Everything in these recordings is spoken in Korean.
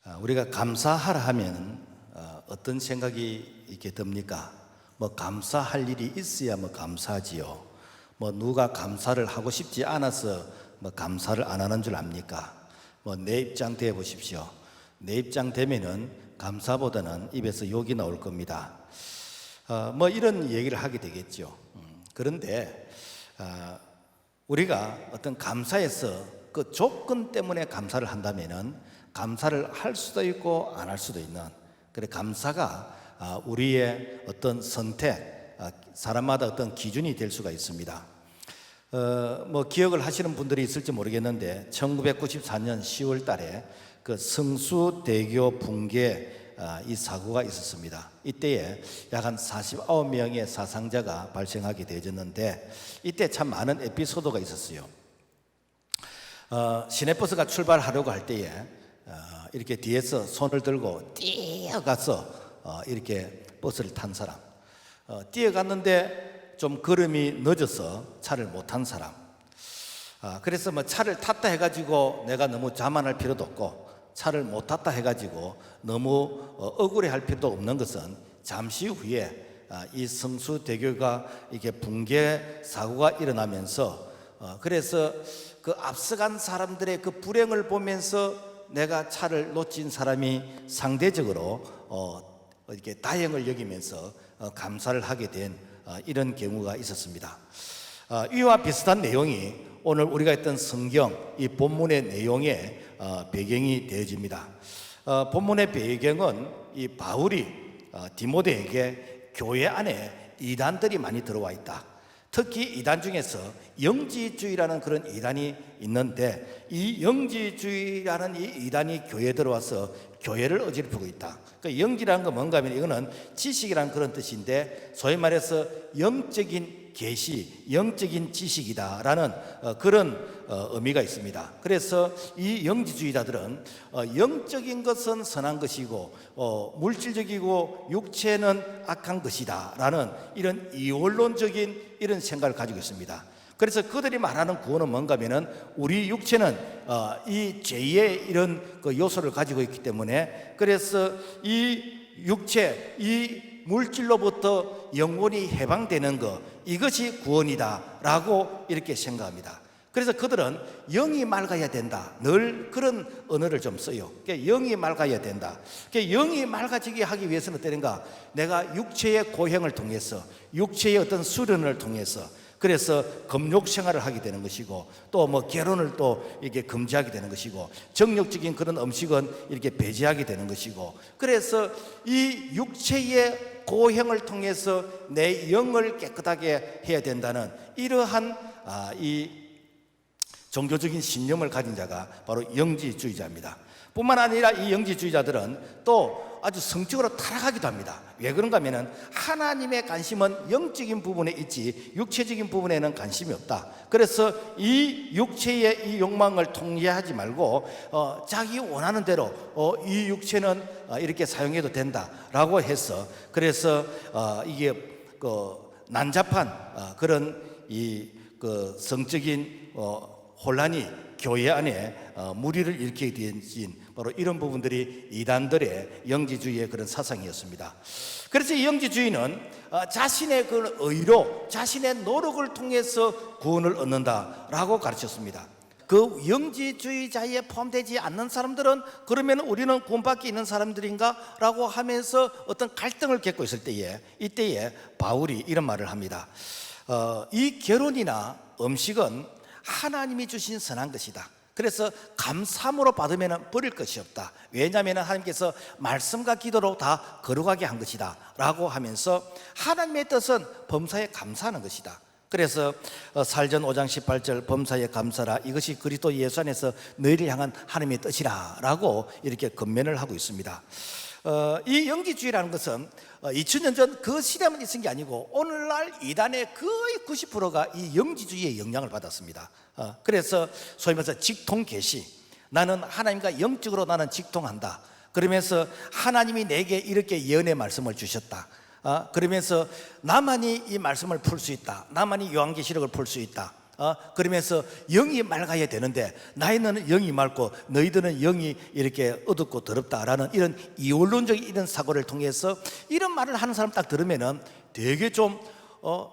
우리가 감사하라 하면 어떤 생각이 이렇게 듭니까? 감사할 일이 있어야 감사하지요. 누가 감사를 하고 싶지 않아서 감사를 안 하는 줄 압니까? 내 입장 돼 보십시오. 내 입장 되면은 감사보다는 입에서 욕이 나올 겁니다. 이런 얘기를 하게 되겠죠. 그런데 우리가 어떤 감사에서 그 조건 때문에 감사를 한다면은 감사를 할 수도 있고 안 할 수도 있는, 그래 감사가 우리의 어떤 선택, 사람마다 어떤 기준이 될 수가 있습니다. 기억을 하시는 분들이 있을지 모르겠는데 1994년 10월 달에 그 성수대교 붕괴 이 사고가 있었습니다. 이때에 약 한 49명의 사상자가 발생하게 되었는데 이때 참 많은 에피소드가 있었어요. 시내버스가 출발하려고 할 때에 이렇게 뒤에서 손을 들고 뛰어가서 이렇게 버스를 탄 사람, 뛰어갔는데 좀 걸음이 늦어서 차를 못 탄 사람, 그래서 차를 탔다 해가지고 내가 너무 자만할 필요도 없고 차를 못 탔다 해가지고 너무 억울해할 필요도 없는 것은 잠시 후에 이 성수대교가 이렇게 붕괴 사고가 일어나면서 그래서 그 앞서간 사람들의 그 불행을 보면서 내가 차를 놓친 사람이 상대적으로 이렇게 다행을 여기면서 감사를 하게 된 이런 경우가 있었습니다. 이와 비슷한 내용이 오늘 우리가 했던 성경 이 본문의 내용의 배경이 되어집니다. 본문의 배경은 이 바울이 디모데에게 교회 안에 이단들이 많이 들어와 있다. 특히 이단 중에서 영지주의라는 그런 이단이 있는데 이 영지주의라는 이 이단이 교회에 들어와서 교회를 어지럽히고 있다. 그 영지라는 건 뭔가 하면 이거는 지식이라는 그런 뜻인데 소위 말해서 영적인 계시, 영적인 지식이다라는 그런 의미가 있습니다. 그래서 이 영지주의자들은 영적인 것은 선한 것이고 물질적이고 육체는 악한 것이다라는 이런 이원론적인 이런 생각을 가지고 있습니다. 그래서 그들이 말하는 구원은 뭔가 하면은 우리 육체는 이 죄의 이런 그 요소를 가지고 있기 때문에 그래서 이 육체, 이 물질로부터 영혼이 해방되는 것, 이것이 구원이다라고 이렇게 생각합니다. 그래서 그들은 영이 맑아야 된다, 늘 그런 언어를 좀 써요. 영이 맑아야 된다. 영이 맑아지게 하기 위해서는 어떠는가? 내가 육체의 고행을 통해서, 육체의 어떤 수련을 통해서 그래서 금욕 생활을 하게 되는 것이고 또 결혼을 또 이렇게 금지하게 되는 것이고 정욕적인 그런 음식은 이렇게 배제하게 되는 것이고 그래서 이 육체의 고행을 통해서 내 영을 깨끗하게 해야 된다는 이러한 이 종교적인 신념을 가진 자가 바로 영지주의자입니다. 뿐만 아니라 이 영지주의자들은 또 아주 성적으로 타락하기도 합니다. 왜 그런가 하면은 하나님의 관심은 영적인 부분에 있지 육체적인 부분에는 관심이 없다. 그래서 이 육체의 이 욕망을 통제하지 말고 자기 원하는 대로 이 육체는 이렇게 사용해도 된다라고 해서 그래서 이게 난잡한 그런 이 성적인 혼란이 교회 안에 무리를 일으키게 된 바로 이런 부분들이 이단들의 영지주의의 그런 사상이었습니다. 그래서 이 영지주의는 자신의 그 의로 자신의 노력을 통해서 구원을 얻는다라고 가르쳤습니다. 그 영지주의자에 포함되지 않는 사람들은 그러면 우리는 구원받기 있는 사람들인가? 라고 하면서 어떤 갈등을 겪고 있을 때에 이때에 바울이 이런 말을 합니다. 이 결혼이나 음식은 하나님이 주신 선한 것이다. 그래서 감사함으로 받으면 버릴 것이 없다. 왜냐하면 하나님께서 말씀과 기도로 다 거룩하게 한 것이다 라고 하면서 하나님의 뜻은 범사에 감사하는 것이다. 그래서 사전 5장 18절 범사에 감사라 이것이 그리스도 예수 안에서 너희를 향한 하나님의 뜻이라 라고 이렇게 권면을 하고 있습니다. 이 영지주의라는 것은 2000년 전 그 시대만 있은 게 아니고 오늘날 이단의 거의 90%가 이 영지주의의 영향을 받았습니다. 그래서 소위 말해서 직통계시, 나는 하나님과 영적으로 나는 직통한다. 그러면서 하나님이 내게 이렇게 예언의 말씀을 주셨다. 그러면서 나만이 이 말씀을 풀 수 있다. 나만이 요한계시록을 풀 수 있다. 그러면서 영이 맑아야 되는데 나이는 영이 맑고 너희들은 영이 이렇게 어둡고 더럽다라는 이런 이원론적인 이런 사고를 통해서 이런 말을 하는 사람 딱 들으면은 되게 좀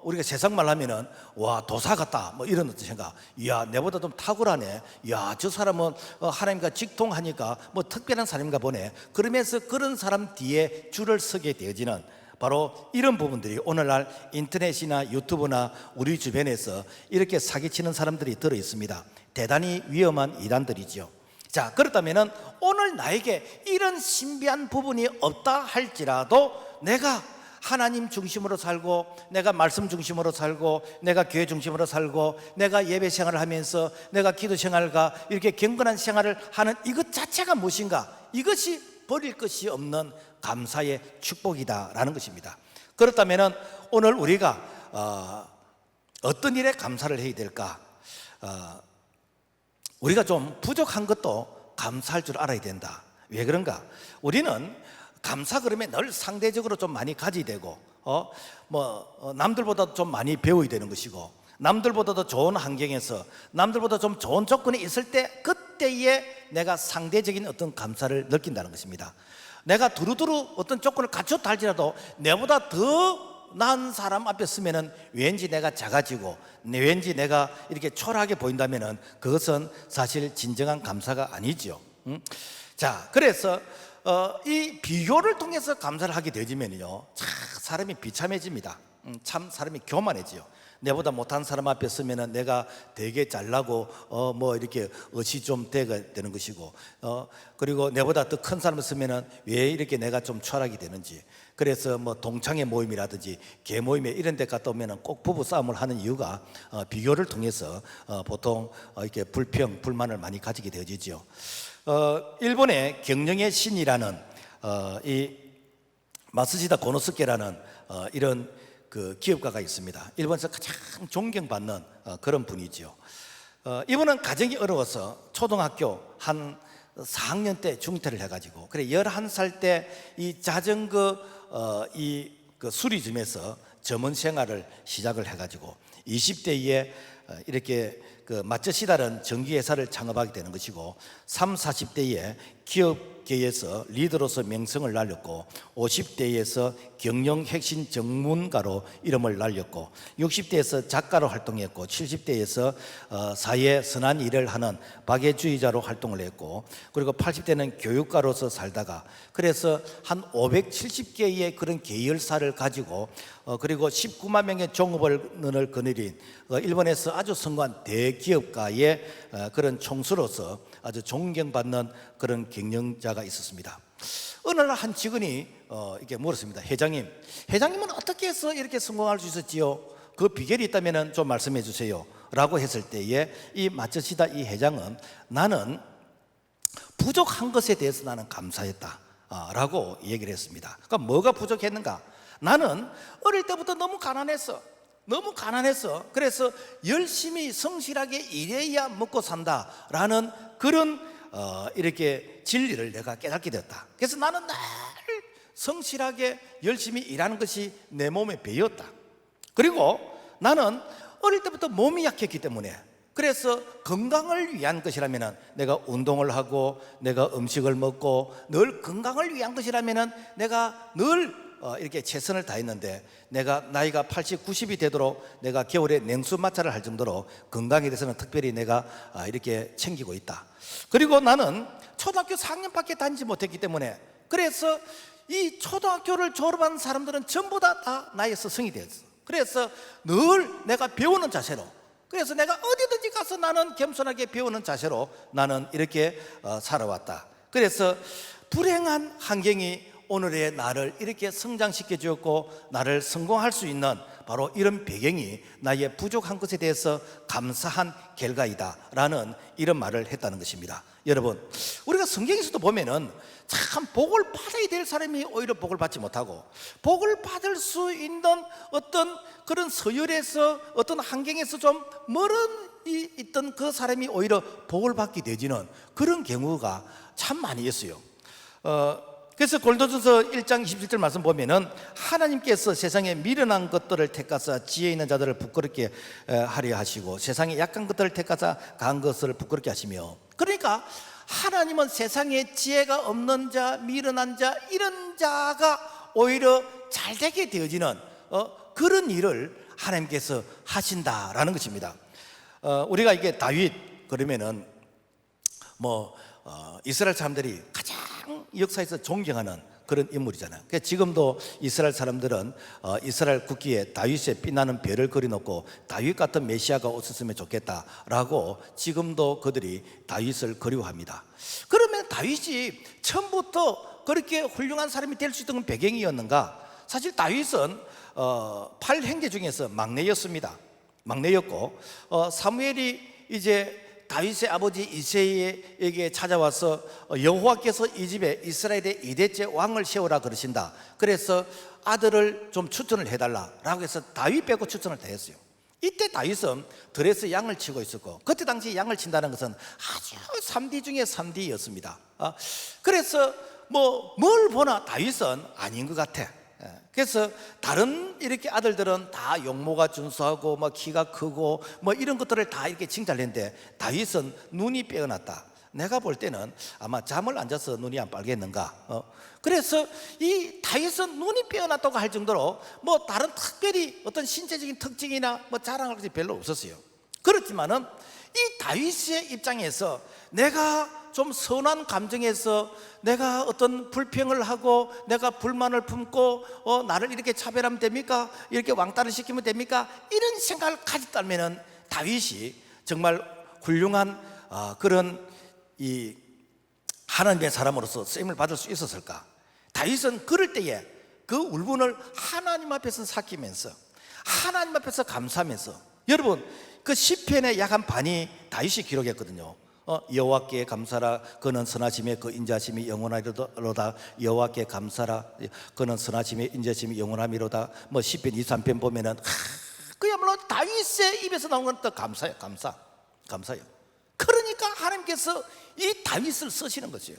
우리가 세상 말 하면은 와 도사 같다 뭐 이런 어떤 생각. 이야 내보다 좀 탁월하네. 이야 저 사람은 하나님과 직통하니까 뭐 특별한 사람인가 보네. 그러면서 그런 사람 뒤에 줄을 서게 되어지는 바로 이런 부분들이 오늘날 인터넷이나 유튜브나 우리 주변에서 이렇게 사기치는 사람들이 들어 있습니다. 대단히 위험한 이단들이죠. 자, 그렇다면은 오늘 나에게 이런 신비한 부분이 없다 할지라도 내가 하나님 중심으로 살고 내가 말씀 중심으로 살고 내가 교회 중심으로 살고 내가 예배 생활을 하면서 내가 기도 생활과 이렇게 경건한 생활을 하는 이것 자체가 무엇인가? 이것이 버릴 것이 없는 감사의 축복이다라는 것입니다. 그렇다면 오늘 우리가 어떤 일에 감사를 해야 될까? 우리가 좀 부족한 것도 감사할 줄 알아야 된다. 왜 그런가? 우리는 감사 그러면 늘 상대적으로 좀 많이 가져야 되고 남들보다 좀 많이 배워야 되는 것이고 남들보다도 좋은 환경에서 남들보다 좀 좋은 조건에 있을 때 그때에 내가 상대적인 어떤 감사를 느낀다는 것입니다. 내가 두루두루 어떤 조건을 갖췄다 할지라도 내보다 더 나은 사람 앞에 서면은 왠지 내가 작아지고 왠지 내가 이렇게 초라하게 보인다면은 그것은 사실 진정한 감사가 아니죠. 자, 그래서 이 비교를 통해서 감사를 하게 되지면요, 참 사람이 비참해집니다. 참 사람이 교만해지요. 내보다 못한 사람 앞에 서면은 내가 되게 잘나고 뭐 이렇게 어시 좀 되는 것이고 그리고 내보다 더 큰 사람 서면은 왜 이렇게 내가 좀 초라하게 되는지. 그래서 뭐 동창회 모임이라든지 개 모임에 이런 데 갔다 오면은 꼭 부부 싸움을 하는 이유가 비교를 통해서 보통 이렇게 불만을 많이 가지게 되어지죠. 일본의 경영의 신이라는 이 마쓰시다 고노스케라는 이런 그 기업가가 있습니다. 일본에서 가장 존경받는 그런 분이죠. 이분은 가정이 어려워서 초등학교 한 4학년 때 중퇴를 해가지고 그래 11살 때 이 자전거 그 수리점에서 점원 생활을 시작을 해가지고 20대에 이렇게 그 마츠시다라는 전기회사를 창업하게 되는 것이고 30, 40대에 기업계에서 리더로서 명성을 날렸고 50대에서 경영 핵심 전문가로 이름을 날렸고 60대에서 작가로 활동했고 70대에서 사회 선한 일을 하는 박애주의자로 활동을 했고 그리고 80대는 교육가로서 살다가 그래서 한 570개의 그런 계열사를 가지고 그리고 19만 명의 종업원을 거느린 일본에서 아주 성공한 대기업가의 그런 총수로서 아주 존경받는 그런 경영자가 있었습니다. 어느 날 한 직원이 이렇게 물었습니다. 회장님은 어떻게 해서 이렇게 성공할 수 있었지요? 그 비결이 있다면 좀 말씀해 주세요 라고 했을 때에 이 마츠시다 이 회장은 나는 부족한 것에 대해서 나는 감사했다 라고 얘기를 했습니다. 그러니까 뭐가 부족했는가? 나는 어릴 때부터 너무 가난했어. 그래서 열심히 성실하게 일해야 먹고 산다라는 그런 이렇게 진리를 내가 깨닫게 되었다. 그래서 나는 늘 성실하게 열심히 일하는 것이 내 몸에 배었다. 그리고 나는 어릴 때부터 몸이 약했기 때문에 그래서 건강을 위한 것이라면 내가 운동을 하고 내가 음식을 먹고 늘 건강을 위한 것이라면 내가 늘 이렇게 최선을 다했는데 내가 나이가 80, 90이 되도록 내가 겨울에 냉수 마찰을 할 정도로 건강에 대해서는 특별히 내가 이렇게 챙기고 있다. 그리고 나는 초등학교 4학년밖에 다니지 못했기 때문에 그래서 이 초등학교를 졸업한 사람들은 전부 다 나의 스승이 되었어. 그래서 늘 내가 배우는 자세로 그래서 내가 어디든지 가서 나는 겸손하게 배우는 자세로 나는 이렇게 살아왔다. 그래서 불행한 환경이 오늘의 나를 이렇게 성장시켜 주었고 나를 성공할 수 있는 바로 이런 배경이 나의 부족한 것에 대해서 감사한 결과이다 라는 이런 말을 했다는 것입니다. 여러분, 우리가 성경에서도 보면은 참 복을 받아야 될 사람이 오히려 복을 받지 못하고 복을 받을 수 있는 어떤 그런 서열에서 어떤 환경에서 좀 멀은 있던 그 사람이 오히려 복을 받게 되지는 그런 경우가 참 많이 있어요. 그래서 고린도전서 1장 27절 말씀 보면은 하나님께서 세상에 미련한 것들을 택하사 지혜 있는 자들을 부끄럽게 하려 하시고 세상에 약한 것들을 택하사 강한 것을 부끄럽게 하시며, 그러니까 하나님은 세상에 지혜가 없는 자, 미련한 자, 이런 자가 오히려 잘 되게 되어지는 그런 일을 하나님께서 하신다라는 것입니다. 우리가 이게 다윗 그러면은 이스라엘 사람들이 가장 역사에서 존경하는 그런 인물이잖아요. 그러니까 지금도 이스라엘 사람들은 이스라엘 국기에 다윗의 빛나는 별을 그려놓고 다윗 같은 메시아가 오셨으면 좋겠다라고 지금도 그들이 다윗을 그리워합니다. 그러면 다윗이 처음부터 그렇게 훌륭한 사람이 될 수 있던 배경이었는가? 사실 다윗은 8형제 중에서 막내였습니다. 막내였고 사무엘이 이제 다윗의 아버지 이새에게 찾아와서 여호와께서 이 집에 이스라엘의 2대째 왕을 세우라 그러신다. 그래서 아들을 좀 추천을 해달라라고 해서 다윗 빼고 추천을 다 했어요. 이때 다윗은 들에서 양을 치고 있었고, 그때 당시 양을 친다는 것은 아주 3D 중에 3D였습니다. 그래서 뭘 보나 다윗은 아닌 것 같아. 그래서 다른 이렇게 아들들은 다 용모가 준수하고 키가 크고 이런 것들을 다 이렇게 칭찬했는데 다윗은 눈이 빼어났다. 내가 볼 때는 아마 잠을 안 자서 눈이 안 빨겠는가. 그래서 이 다윗은 눈이 빼어났다고 할 정도로 다른 특별히 어떤 신체적인 특징이나 자랑할 것이 별로 없었어요. 그렇지만은 이 다윗의 입장에서 내가 좀 선한 감정에서 내가 어떤 불평을 하고 내가 불만을 품고 나를 이렇게 차별하면 됩니까? 이렇게 왕따를 시키면 됩니까? 이런 생각을 가졌다면 다윗이 정말 훌륭한 그런 이 하나님의 사람으로서 쓰임을 받을 수 있었을까? 다윗은 그럴 때에 그 울분을 하나님 앞에서 삭히면서 하나님 앞에서 감사하면서, 여러분 그 시편의 약 한 반이 다윗이 기록했거든요. 여호와께 감사라, 그는 선하심에 그 인자심이 영원하리로다. 여호와께 감사라, 그는 선하심에 인자심이 영원하미로다. 시편 23편 보면은 그야말로 다윗의 입에서 나온 건 또 감사예요. 감사예요. 그러니까 하나님께서 이 다윗을 쓰시는 거죠.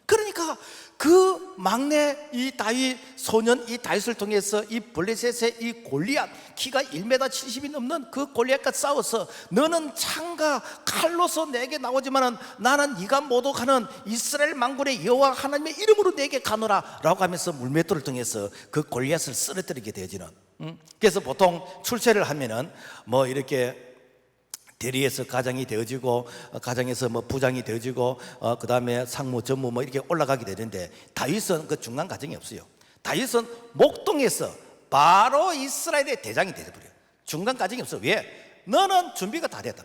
그러니까 그 막내 이 다윗 소년 이 다윗을 통해서 이 블레셋의 이 골리앗, 키가 1m 70이 넘는 그 골리앗과 싸워서 너는 창과 칼로서 내게 나오지만은 나는 네가 모독하는 이스라엘 만군의 여호와 하나님의 이름으로 내게 가노라 라고 하면서 물맷돌을 통해서 그 골리앗을 쓰러뜨리게 되어지는. 그래서 보통 출세를 하면은 이렇게 대리에서 가장이 되어지고 가장에서 부장이 되어지고 그 다음에 상무 전무 이렇게 올라가게 되는데 다윗은 그 중간 과정이 없어요. 다윗은 목동에서 바로 이스라엘의 대장이 되어버려요. 중간 과정이 없어. 왜? 너는 준비가 다 됐다.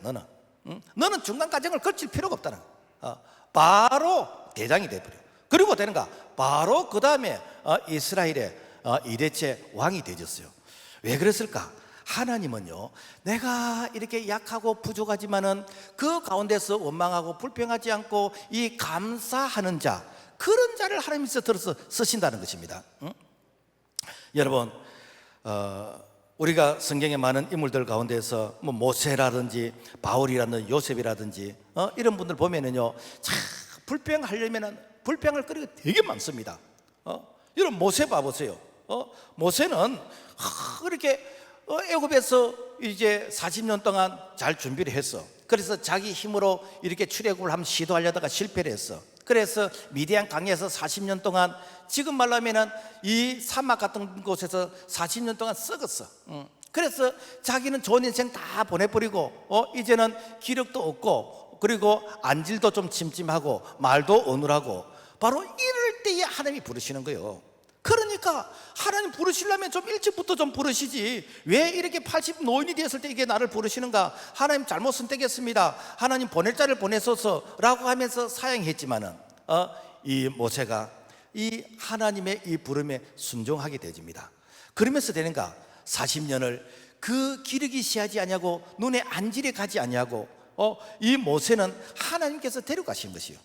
너는 중간 과정을 거칠 필요가 없다는 거야. 바로 대장이 되어버려. 그리고 되는가? 바로 그 다음에 이스라엘의 2대째 왕이 되어졌어요. 왜 그랬을까? 하나님은요, 내가 이렇게 약하고 부족하지만은 그 가운데서 원망하고 불평하지 않고 이 감사하는 자, 그런 자를 하나님께서 들어서 쓰신다는 것입니다. 여러분, 우리가 성경에 많은 인물들 가운데서 모세라든지 바울이라든지 요셉이라든지 이런 분들 보면은요, 참 불평하려면은 불평할 거리가 되게 많습니다. 여러분 모세 봐보세요. 모세는 그렇게 애굽에서 이제 40년 동안 잘 준비를 했어. 그래서 자기 힘으로 이렇게 출애굽을 한번 시도하려다가 실패를 했어. 그래서 미디안 강에서 40년 동안, 지금 말하면은 이 사막 같은 곳에서 40년 동안 썩었어. 그래서 자기는 좋은 인생 다 보내버리고 이제는 기력도 없고, 그리고 안질도 좀 침침하고 말도 어눌하고, 바로 이럴 때에 하나님이 부르시는 거예요. 그러니까 하나님 부르시려면 좀 일찍부터 좀 부르시지, 왜 이렇게 80 노인이 되었을 때 이게 나를 부르시는가? 하나님 잘못 선택했습니다, 하나님 보낼 자를 보내소서 라고 하면서 사양했지만은 이 모세가 이 하나님의 이 부름에 순종하게 되집니다. 그러면서 되는가? 40년을 그 기력이 시하지 아니하고 눈에 안질이 가지 아니하고 이 모세는 하나님께서 데려가신 것이요.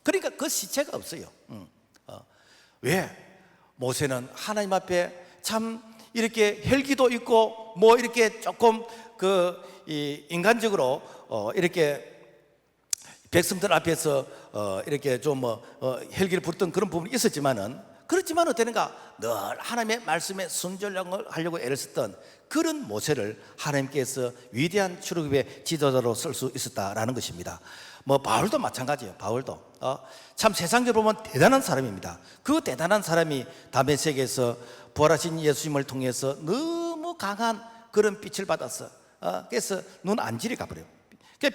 그러니까 그 시체가 없어요. 왜? 모세는 하나님 앞에 참 이렇게 혈기도 있고 이렇게 조금 인간적으로 이렇게 백성들 앞에서 이렇게 좀 헬기를 부르던 그런 부분이 있었지만은, 그렇지만 어땠는가, 늘 하나님의 말씀에 순종하려고 애를 썼던 그런 모세를 하나님께서 위대한 출애굽의 지도자로 쓸 수 있었다라는 것입니다. 뭐 바울도 마찬가지예요. 바울도 참 세상적으로 보면 대단한 사람입니다. 그 대단한 사람이 다메섹에서 부활하신 예수님을 통해서 너무 강한 그런 빛을 받았어. 그래서 눈 안질이 가버려요.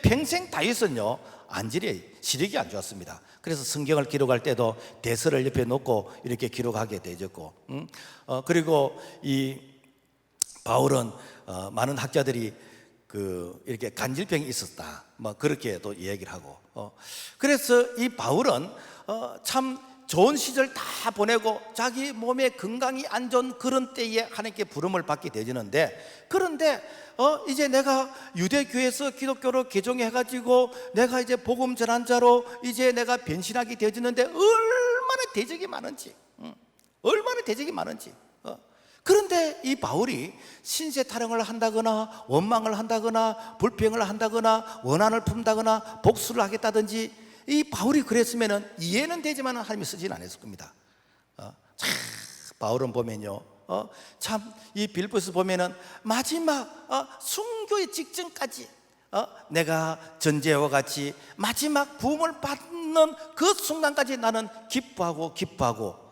평생 다윗은요, 안질이 시력이 안 좋았습니다. 그래서 성경을 기록할 때도 대서를 옆에 놓고 이렇게 기록하게 되었고, 그리고 이 바울은 많은 학자들이 이렇게 간질병이 있었다, 뭐 그렇게 또 이야기를 하고, 그래서 이 바울은 참 좋은 시절 다 보내고 자기 몸에 건강이 안 좋은 그런 때에 하나님께 부름을 받게 되지는데, 그런데 이제 내가 유대교에서 기독교로 개종해가지고 내가 이제 복음 전환자로 이제 내가 변신하게 되어지는데 얼마나 대적이 많은지, 얼마나 대적이 많은지. 그런데 이 바울이 신세 타령을 한다거나 원망을 한다거나 불평을 한다거나 원한을 품다거나 복수를 하겠다든지, 이 바울이 그랬으면 이해는 되지만 하나님이 쓰지는 않았을 겁니다. 바울은 보면요, 참 이 빌립보서 보면은 마지막 순교의 직전까지 내가 전제와 같이 마지막 부음을 받는 그 순간까지 나는 기뻐하고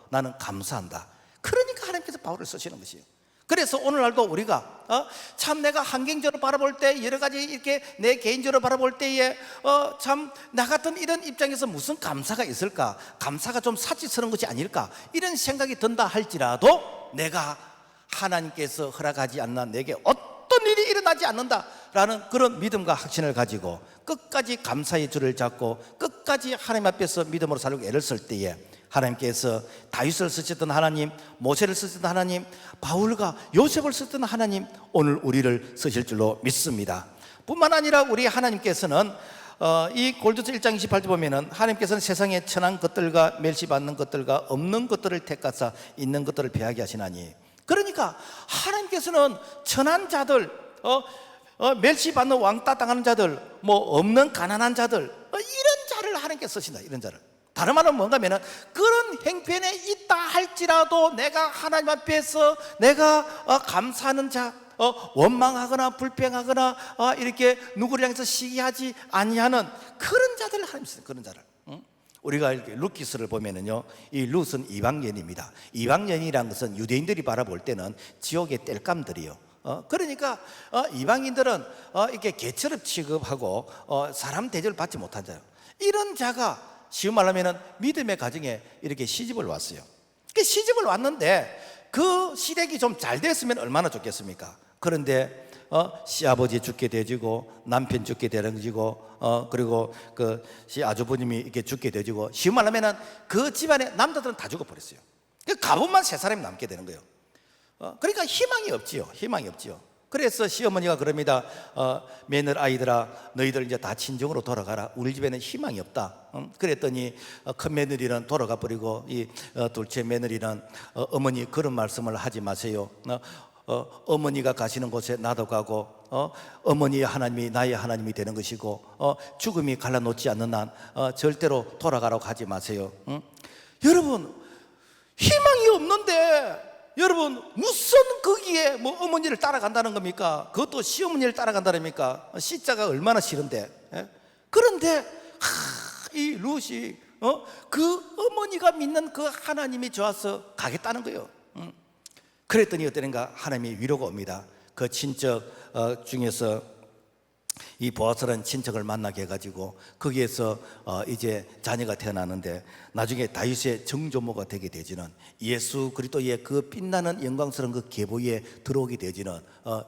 나는 감사한다. 그러니까 하나님께서 바울을 쓰시는 것이에요. 그래서 오늘날도 우리가 참 내가 환경적으로 바라볼 때, 여러 가지 이렇게 내 개인적으로 바라볼 때에 참 나 같은 이런 입장에서 무슨 감사가 있을까, 감사가 좀 사치스러운 것이 아닐까, 이런 생각이 든다 할지라도 내가 하나님께서 허락하지 않나 내게 어떤 일이 일어나지 않는다라는 그런 믿음과 확신을 가지고 끝까지 감사의 줄을 잡고 끝까지 하나님 앞에서 믿음으로 살려고 애를 쓸 때에 하나님께서 다윗을 쓰셨던 하나님, 모세를 쓰셨던 하나님, 바울과 요셉을 쓰셨던 하나님, 오늘 우리를 쓰실 줄로 믿습니다. 뿐만 아니라 우리 하나님께서는 이 골도서 1장 28절 보면은 하나님께서는 세상에 천한 것들과 멸시받는 것들과 없는 것들을 택하사 있는 것들을 배하게 하시나니, 그러니까 하나님께서는 천한 자들, 멸시받는 왕따 당하는 자들, 뭐 없는 가난한 자들, 이런 자를 하나님께 쓰신다. 이런 자를. 다른 말은 뭔가 하면은 그런 행편에 있다 할지라도 내가 하나님 앞에서 내가 감사하는 자, 원망하거나 불평하거나 이렇게 누구를 향해서 시기하지 아니하는 그런 자들을 하나님 쓰는, 그런 자를. 우리가 이렇게 룻기스를 보면은요, 이 룻은 이방인입니다. 이방인이라는 것은 유대인들이 바라볼 때는 지옥의 땔감들이요. 그러니까 이방인들은 이렇게 개처럼 취급하고 사람 대접을 받지 못한 자요. 이런 자가 쉬운 말로 하면 믿음의 가정에 이렇게 시집을 왔어요. 시집을 왔는데 그 시댁이 좀 잘 됐으면 얼마나 좋겠습니까? 그런데 시아버지 죽게 되지고 남편 죽게 되지고 그리고 그 시아주버님이 이렇게 죽게 되지고, 쉬운 말로 하면 그 집안에 남자들은 다 죽어버렸어요. 가분만 세 사람이 남게 되는 거예요. 그러니까 희망이 없지요. 희망이 없지요. 그래서 시어머니가 그럽니다. 며느리 아이들아, 너희들 이제 다 친정으로 돌아가라. 우리 집에는 희망이 없다. 그랬더니 큰 며느리는 돌아가 버리고 이 둘째 며느리는 어머니 그런 말씀을 하지 마세요. 어머니가 가시는 곳에 나도 가고 어머니의 하나님이 나의 하나님이 되는 것이고 죽음이 갈라놓지 않는 한 절대로 돌아가라고 하지 마세요. 여러분, 희망이 없는데 여러분 무슨 거기에 뭐 어머니를 따라간다는 겁니까? 그것도 시어머니를 따라간다랍니까? 시자가 얼마나 싫은데. 그런데 이 룻이 그 어머니가 믿는 그 하나님이 좋아서 가겠다는 거예요. 그랬더니 어떠는가, 하나님이 위로가 옵니다. 그 친척 중에서 이 보아스라는 친척을 만나게 해가지고 거기에서 이제 자녀가 태어나는데 나중에 다윗의 정조모가 되게 되지는, 예수 그리스도의 그 빛나는 영광스러운 그 계보에 들어오게 되지는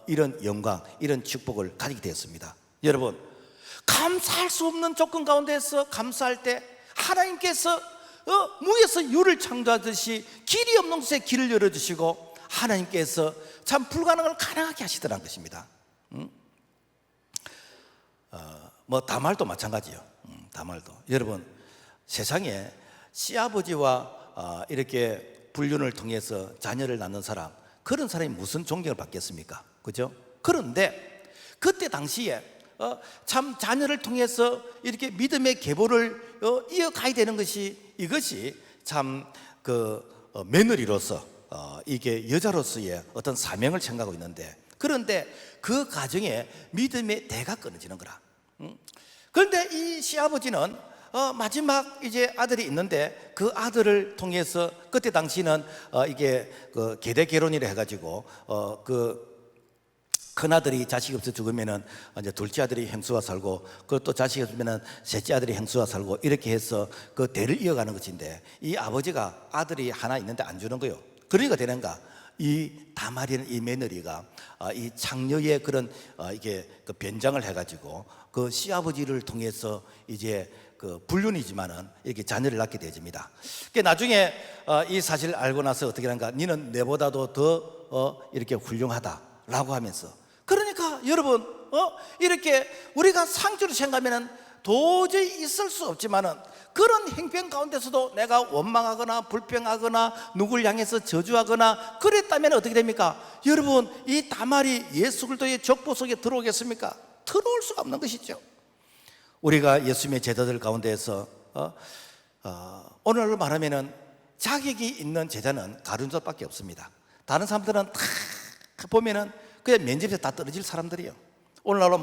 이런 영광, 이런 축복을 가지게 되었습니다. 여러분, 감사할 수 없는 조건 가운데서 감사할 때 하나님께서 무에서 유를 창조하듯이 길이 없는 곳에 길을 열어주시고 하나님께서 참 불가능을 가능하게 하시더라는 것입니다. 뭐 다말도 마찬가지요. 다말도. 여러분, 세상에 시아버지와 이렇게 불륜을 통해서 자녀를 낳는 사람, 그런 사람이 무슨 존경을 받겠습니까? 그죠? 그런데 그때 당시에 참 자녀를 통해서 이렇게 믿음의 계보를 이어가야 되는 것이, 이것이 참 며느리로서 이게 여자로서의 어떤 사명을 생각하고 있는데, 그런데 그 가정에 믿음의 대가 끊어지는 거라. 그런데 이 시아버지는 마지막 이제 아들이 있는데, 그 아들을 통해서 그때 당시는 이게 계대 결혼이라 해가지고 큰 아들이 자식이 없어 죽으면은 이제 둘째 아들이 행수와 살고, 그또 자식이 없으면은 셋째 아들이 행수와 살고, 이렇게 해서 그 대를 이어가는 것인데, 이 아버지가 아들이 하나 있는데 안 주는 거요. 그러니까 되는가? 이 다말이는 이 며느리가 이 장녀의 그런 이게 그 변장을 해가지고 그 시아버지를 통해서 이제 불륜이지만은 이렇게 자녀를 낳게 되집니다. 그러니까 나중에 이 사실을 알고 나서 어떻게 하는가? 니는 내보다도 더 이렇게 훌륭하다라고 하면서, 그러니까 여러분 이렇게 우리가 상주로 생각하면은 도저히 있을 수 없지만은, 그런 행편 가운데서도 내가 원망하거나 불평하거나 누굴 향해서 저주하거나 그랬다면 어떻게 됩니까? 여러분, 이 다말이 예수 그리스도의 족보 속에 들어오겠습니까? 들어올 수가 없는 것이죠. 우리가 예수님의 제자들 가운데에서 오늘로 말하면은 자격이 있는 제자는 가룟자밖에 없습니다. 다른 사람들은 다 보면은 그냥 면접에서 다 떨어질 사람들이요. 오늘날로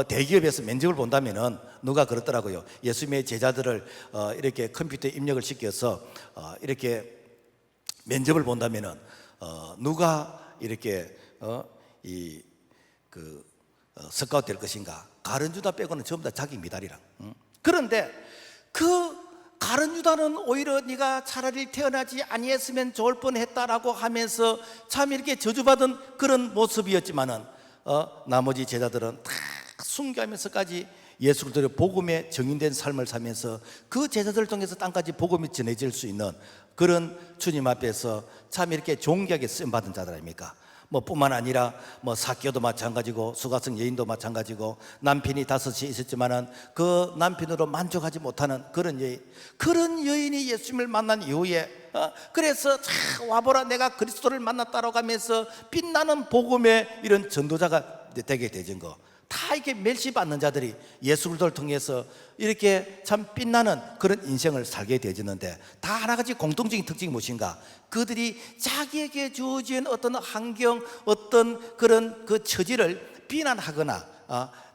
대기업에서 면접을 본다면은 누가 그렇더라고요. 예수님의 제자들을 이렇게 컴퓨터에 입력을 시켜서 이렇게 면접을 본다면은 누가 이렇게 스카우트 될 것인가? 가룟유다 빼고는 전부 다 자기 미달이라. 그런데 그 가룟유다는 오히려 네가 차라리 태어나지 아니했으면 좋을 뻔했다라고 하면서 참 이렇게 저주받은 그런 모습이었지만은 나머지 제자들은 다 순교하면서까지 예수 그리스도의 복음에 정인된 삶을 살면서 그 제자들을 통해서 땅까지 복음이 전해질 수 있는 그런 주님 앞에서 참 이렇게 존귀하게 쓰임받은 자들 아닙니까? 뿐만 아니라 사개오도 마찬가지고 수가성 여인도 마찬가지고, 남편이 5이 있었지만은 그 남편으로 만족하지 못하는 그런 여인이 예수님을 만난 이후에 그래서 와보라 내가 그리스도를 만났다라고 하면서 빛나는 복음의 이런 전도자가 되게 되진 거, 다 이렇게 멸시받는 자들이 예수 그리스도를 통해서 이렇게 참 빛나는 그런 인생을 살게 되어지는데, 다 하나같이 공통적인 특징이 무엇인가? 그들이 자기에게 주어진 어떤 환경, 어떤 그런 그 처지를 비난하거나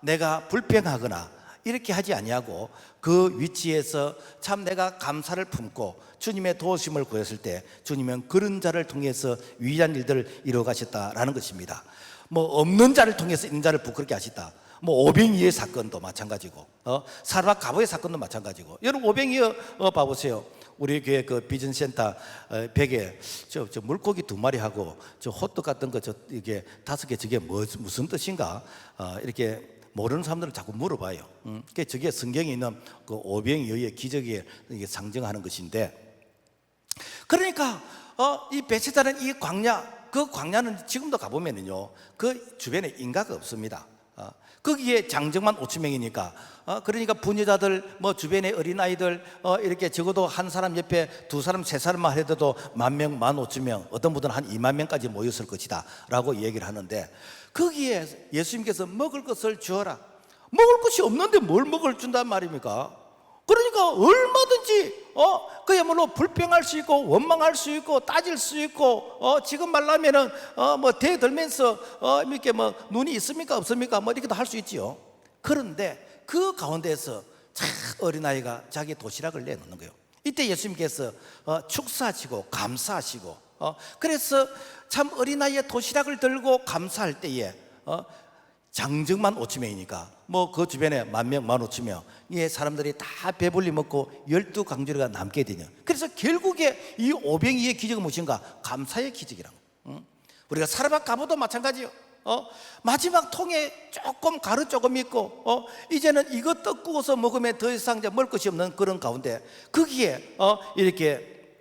내가 불평하거나 이렇게 하지 아니하고, 그 위치에서 참 내가 감사를 품고 주님의 도우심을 구했을 때 주님은 그런 자를 통해서 위대한 일들을 이루어 가셨다라는 것입니다. 없는 자를 통해서 있는 자를 부끄럽게 하시다. 오병이의 사건도 마찬가지고, 사르밧 가보의 사건도 마찬가지고. 여러분 오병이어 봐보세요. 우리 교회 그 비전센터 벽에 저 물고기 2마리 하고 저 호떡 같은 거 이게 5개, 저게 무슨 뜻인가? 이렇게 모르는 사람들은 자꾸 물어봐요. 저게 성경에 있는 그 오병이어의 기적에 이게 상징하는 것인데, 그러니까 이 베세다는 이 광야, 그 광야는 지금도 가보면은요, 그 주변에 인가가 없습니다. 거기에 장정만 5천 명이니까, 그러니까 부녀자들, 주변에 어린아이들, 이렇게 적어도 한 사람 옆에 2사람, 3사람만 해도 10,000명, 15,000명, 어떤 분들은 한 20,000명까지 모였을 것이다 라고 얘기를 하는데, 거기에 예수님께서 먹을 것을 주어라. 먹을 것이 없는데 뭘 먹을 준단 말입니까? 그러니까 얼마든지 그야말로 불평할 수 있고 원망할 수 있고 따질 수 있고, 지금 말하면은 대들면서 이렇게 눈이 있습니까 없습니까 이렇게도 할 수 있지요. 그런데 그 가운데서 참 어린아이가 자기 도시락을 내놓는 거예요. 이때 예수님께서 축사하시고 감사하시고, 그래서 참 어린아이의 도시락을 들고 감사할 때에 장정만 5,000명이니까 그 주변에 10,000명, 15,000명, 이 사람들이 다 배불리 먹고 12강조리가 남게 되냐. 그래서 결국에 이 오병이의 기적은 무엇인가? 감사의 기적이란 거예요. 우리가 사르밧 가보도 마찬가지요. 마지막 통에 조금 가루 조금 있고, 이제는 이거 떡 구워서 먹으면 더 이상 이제 먹을 것이 없는 그런 가운데, 거기에 이렇게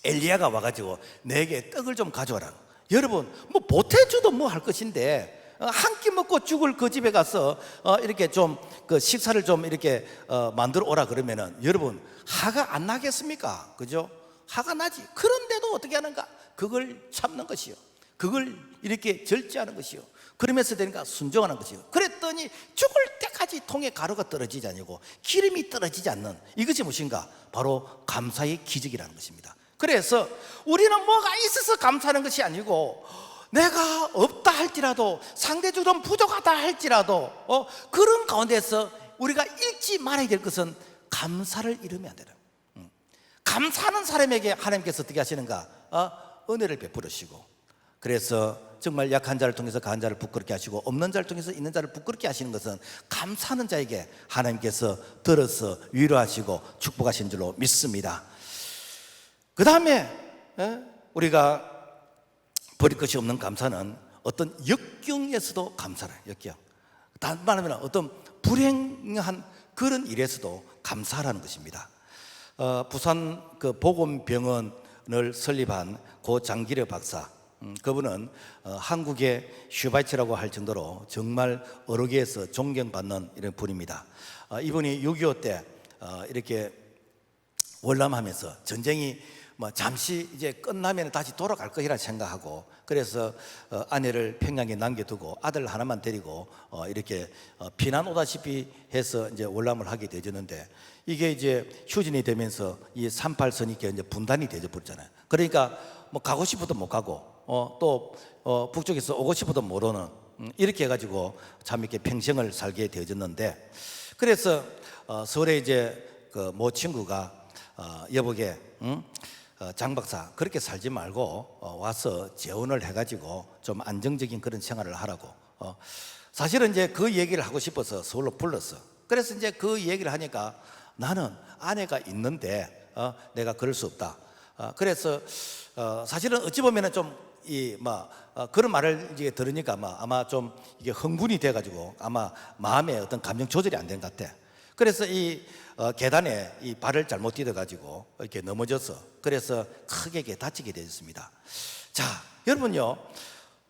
엘리야가 와가지고 내게 떡을 좀 가져와라. 여러분 보태주도 할 것인데, 한 끼 먹고 죽을 그 집에 가서 이렇게 좀 그 식사를 좀 이렇게 만들어 오라 그러면은 여러분 화가 안 나겠습니까? 그죠? 화가 나지. 그런데도 어떻게 하는가? 그걸 참는 것이요. 그걸 이렇게 절제하는 것이요. 그러면서 되니까 순종하는 것이요. 그랬더니 죽을 때까지 통에 가루가 떨어지지 않고 기름이 떨어지지 않는 이것이 무엇인가? 바로 감사의 기적이라는 것입니다. 그래서 우리는 뭐가 있어서 감사하는 것이 아니고 내가 없다 할지라도 상대적으로 부족하다 할지라도 그런 가운데서 우리가 잊지 말아야 될 것은 감사를 잃으면 안 되는. 감사하는 사람에게 하나님께서 어떻게 하시는가? 은혜를 베풀으시고, 그래서 정말 약한 자를 통해서 강한 자를 부끄럽게 하시고 없는 자를 통해서 있는 자를 부끄럽게 하시는 것은 감사하는 자에게 하나님께서 들어서 위로하시고 축복하신 줄로 믿습니다. 그 다음에 우리가 버릴 것이 없는 감사는 어떤 역경에서도 감사를 역경. 다른 말하면 어떤 불행한 그런 일에서도 감사하라는 것입니다. 부산 그 보건병원을 설립한 고 장기려 박사, 그분은 한국의 슈바이처라고 할 정도로 정말 여러 개에서 존경받는 이런 분입니다. 이분이 6.25 때 이렇게 월남하면서 전쟁이 잠시 이제 끝나면 다시 돌아갈 것이라 생각하고, 그래서 아내를 평양에 남겨두고 아들 하나만 데리고 이렇게 피난 오다시피 해서 이제 월남을 하게 되었는데, 이게 이제 휴진이 되면서 이 38선이 이제 분단이 되어 버렸잖아요. 그러니까 가고 싶어도 못 가고 또 북쪽에서 오고 싶어도 못 오는, 이렇게 해가지고 참 이렇게 평생을 살게 되어졌는데, 그래서 서울에 이제 그 모 친구가 여보게 장 박사 그렇게 살지 말고 와서 재혼을 해가지고 좀 안정적인 그런 생활을 하라고. 사실은 이제 그 얘기를 하고 싶어서 서울로 불렀어. 그래서 이제 그 얘기를 하니까 나는 아내가 있는데 내가 그럴 수 없다. 그래서 사실은 어찌 보면은 좀 그런 말을 이제 들으니까 아마 좀 이게 흥분이 돼가지고 아마 마음에 어떤 감정 조절이 안 된 것 같아. 그래서 이 계단에 이 발을 잘못 디뎌가지고 이렇게 넘어져서 그래서 크게 다치게 되었습니다. 자, 여러분요,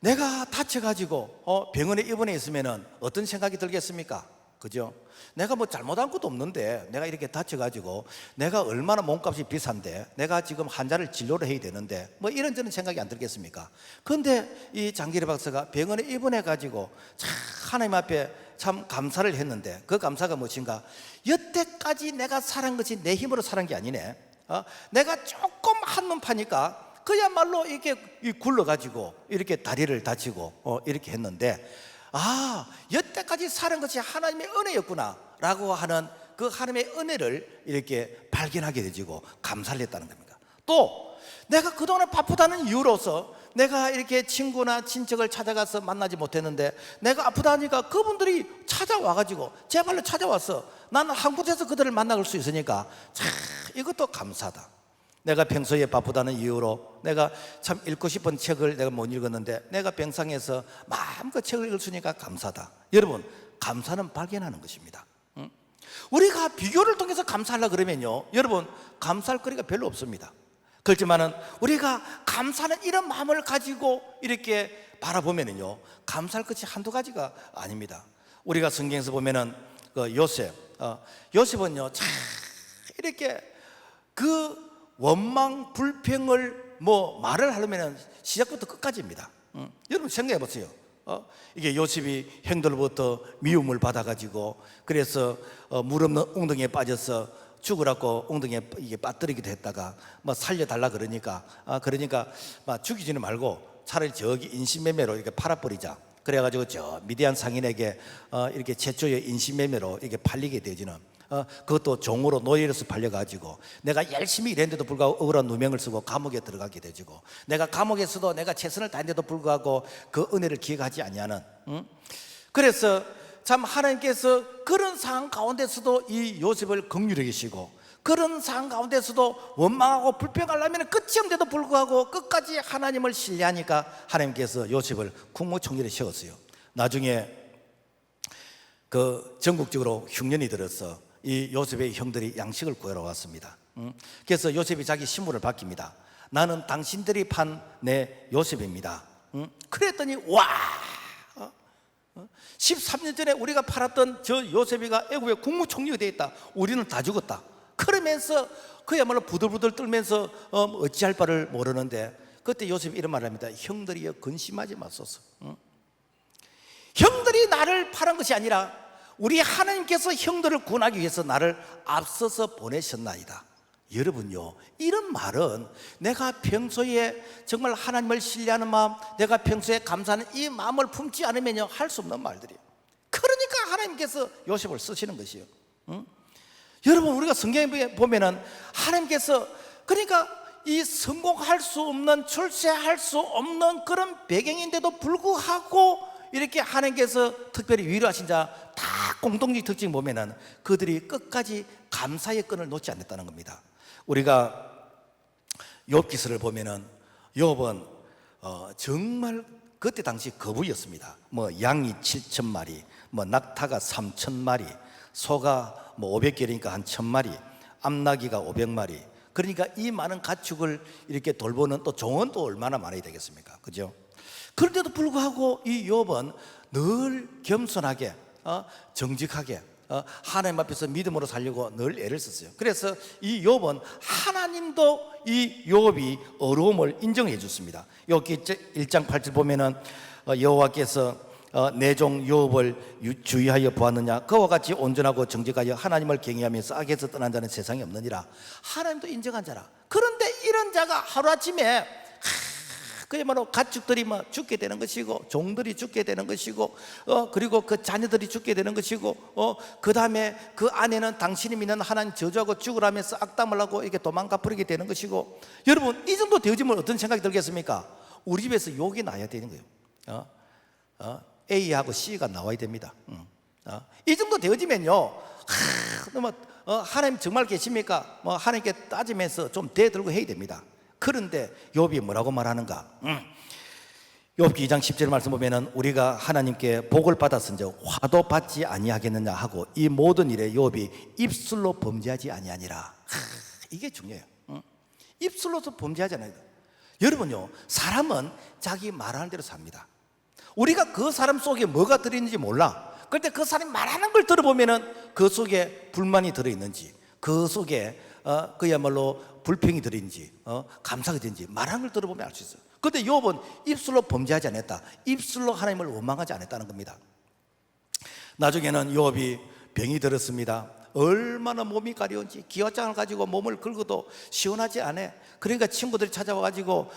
내가 다쳐가지고 병원에 입원해 있으면은 어떤 생각이 들겠습니까? 그죠? 내가 잘못한 것도 없는데 내가 이렇게 다쳐가지고 내가 얼마나 몸값이 비싼데 내가 지금 환자를 진료를 해야 되는데 이런저런 생각이 안 들겠습니까? 그런데 이 장기려 박사가 병원에 입원해가지고 참 하나님 앞에 참 감사를 했는데, 그 감사가 무엇인가? 여태까지 내가 살은 것이 내 힘으로 살은 게 아니네. 내가 조금 한눈 파니까 그야말로 이렇게 굴러가지고 이렇게 다리를 다치고 이렇게 했는데, 여태까지 살은 것이 하나님의 은혜였구나 라고 하는 그 하나님의 은혜를 이렇게 발견하게 되지고 감사를 했다는 겁니다. 또 내가 그동안 바쁘다는 이유로서 내가 이렇게 친구나 친척을 찾아가서 만나지 못했는데 내가 아프다니까 그분들이 찾아와가지고 제 발로 찾아왔어. 나는 한 곳에서 그들을 만날 수 있으니까 참 이것도 감사하다. 내가 평소에 바쁘다는 이유로 내가 참 읽고 싶은 책을 내가 못 읽었는데 내가 병상에서 마음껏 책을 읽을 수 있으니까 감사하다. 여러분, 감사는 발견하는 것입니다. 우리가 비교를 통해서 감사하려고 그러면요, 여러분, 감사할 거리가 별로 없습니다. 그렇지만은 우리가 감사는 이런 마음을 가지고 이렇게 바라보면은요, 감사할 것이 한두 가지가 아닙니다. 우리가 성경에서 보면은 그 요셉은요, 참 이렇게 그 원망 불평을 말을 하려면은 시작부터 끝까지입니다. 여러분 생각해 보세요. 이게 요셉이 형들로부터 미움을 받아가지고 그래서 물 없는 웅덩이에 빠져서 죽으라고 엉덩이에 이게 빠뜨리기도 했다가 살려달라 그러니까 죽이지는 말고 차라리 저기 인신매매로 이렇게 팔아버리자. 그래가지고 저 미디안 상인에게 이렇게 최초의 인신매매로 이렇게 팔리게 되지는, 그것도 종으로 노예로서 팔려가지고 내가 열심히 일했는데도 불구하고 억울한 누명을 쓰고 감옥에 들어가게 되지고, 내가 감옥에서도 내가 최선을 다했는데도 불구하고 그 은혜를 기억하지 아니하는. 그래서 참 하나님께서 그런 상황 가운데서도 이 요셉을 긍휼히 계시고, 그런 상황 가운데서도 원망하고 불평하려면 끝이 없는데도 불구하고 끝까지 하나님을 신뢰하니까 하나님께서 요셉을 국무총리를 세웠어요. 나중에 그 전국적으로 흉년이 들어서 이 요셉의 형들이 양식을 구하러 왔습니다. 그래서 요셉이 자기 신분을 바뀝니다. 나는 당신들이 판 내 요셉입니다. 그랬더니 13년 전에 우리가 팔았던 저 요셉이가 애국의 국무총리가 되어 있다. 우리는 다 죽었다. 그러면서 그야말로 부들부들 떨면서 어찌할 바를 모르는데, 그때 요셉이 이런 말을 합니다. 형들이여 근심하지 마소서. 형들이 나를 파는 것이 아니라 우리 하나님께서 형들을 구원하기 위해서 나를 앞서서 보내셨나이다. 여러분요, 이런 말은 내가 평소에 정말 하나님을 신뢰하는 마음, 내가 평소에 감사하는 이 마음을 품지 않으면요 할 수 없는 말들이에요. 그러니까 하나님께서 요셉을 쓰시는 것이요. 여러분, 우리가 성경에 보면은 하나님께서 그러니까 이 성공할 수 없는, 출세할 수 없는 그런 배경인데도 불구하고 이렇게 하나님께서 특별히 위로하신 자 다 공동적 특징 보면은 그들이 끝까지 감사의 끈을 놓지 않았다는 겁니다. 우리가 욥기서를 보면은 욥은 정말 그때 당시 거부였습니다. 뭐 양이 7,000마리, 뭐 낙타가 3,000마리, 소가 뭐 500개니까 한 1,000마리, 암나귀가 500마리. 그러니까 이 많은 가축을 이렇게 돌보는 또 종은 또 얼마나 많아야 되겠습니까? 그죠? 그런데도 불구하고 이 욥은 늘 겸손하게, 정직하게, 하나님 앞에서 믿음으로 살려고 늘 애를 썼어요. 그래서 이 욥은 하나님도 이 욥이 어려움을 인정해 줬습니다. 욥기 1장 8절 보면은 여호와께서 내 종 욥을 주의하여 보았느냐, 그와 같이 온전하고 정직하여 하나님을 경외하면서 악에서 떠난 자는 세상에 없느니라. 하나님도 인정한 자라. 그런데 이런 자가 하루아침에 그야말로 가축들이 뭐 죽게 되는 것이고, 종들이 죽게 되는 것이고, 그리고 그 자녀들이 죽게 되는 것이고, 그 다음에 그 아내는 당신이 믿는 하나님 저주하고 죽으라면서 악담을 하고 이렇게 도망가 버리게 되는 것이고. 여러분, 이 정도 되어지면 어떤 생각이 들겠습니까? 우리 집에서 욕이 나야 되는 거예요. A하고 C가 나와야 됩니다. 이 정도 되어지면요, 하나님 정말 계십니까? 뭐 하나님께 따지면서 좀 대들고 해야 됩니다. 그런데 욥이 뭐라고 말하는가? 욥기 2장 10절 말씀 보면은 우리가 하나님께 복을 받았은즉 화도 받지 아니하겠느냐 하고 이 모든 일에 욥이 입술로 범죄하지 아니하니라. 이게 중요해요. 입술로서 범죄하지 않아요. 여러분요, 사람은 자기 말하는 대로 삽니다. 우리가 그 사람 속에 뭐가 들어있는지 몰라. 그런데 그 사람이 말하는 걸 들어보면은 그 속에 불만이 들어있는지, 그 속에 그야말로 불평이 들어있는지, 감사가 되는지 말하는 걸 들어보면 알 수 있어요. 그런데 욥은 입술로 범죄하지 않았다. 입술로 하나님을 원망하지 않았다는 겁니다. 나중에는 욥이 병이 들었습니다. 얼마나 몸이 가려운지, 기와장을 가지고 몸을 긁어도 시원하지 않아. 그러니까 친구들이 찾아와가지고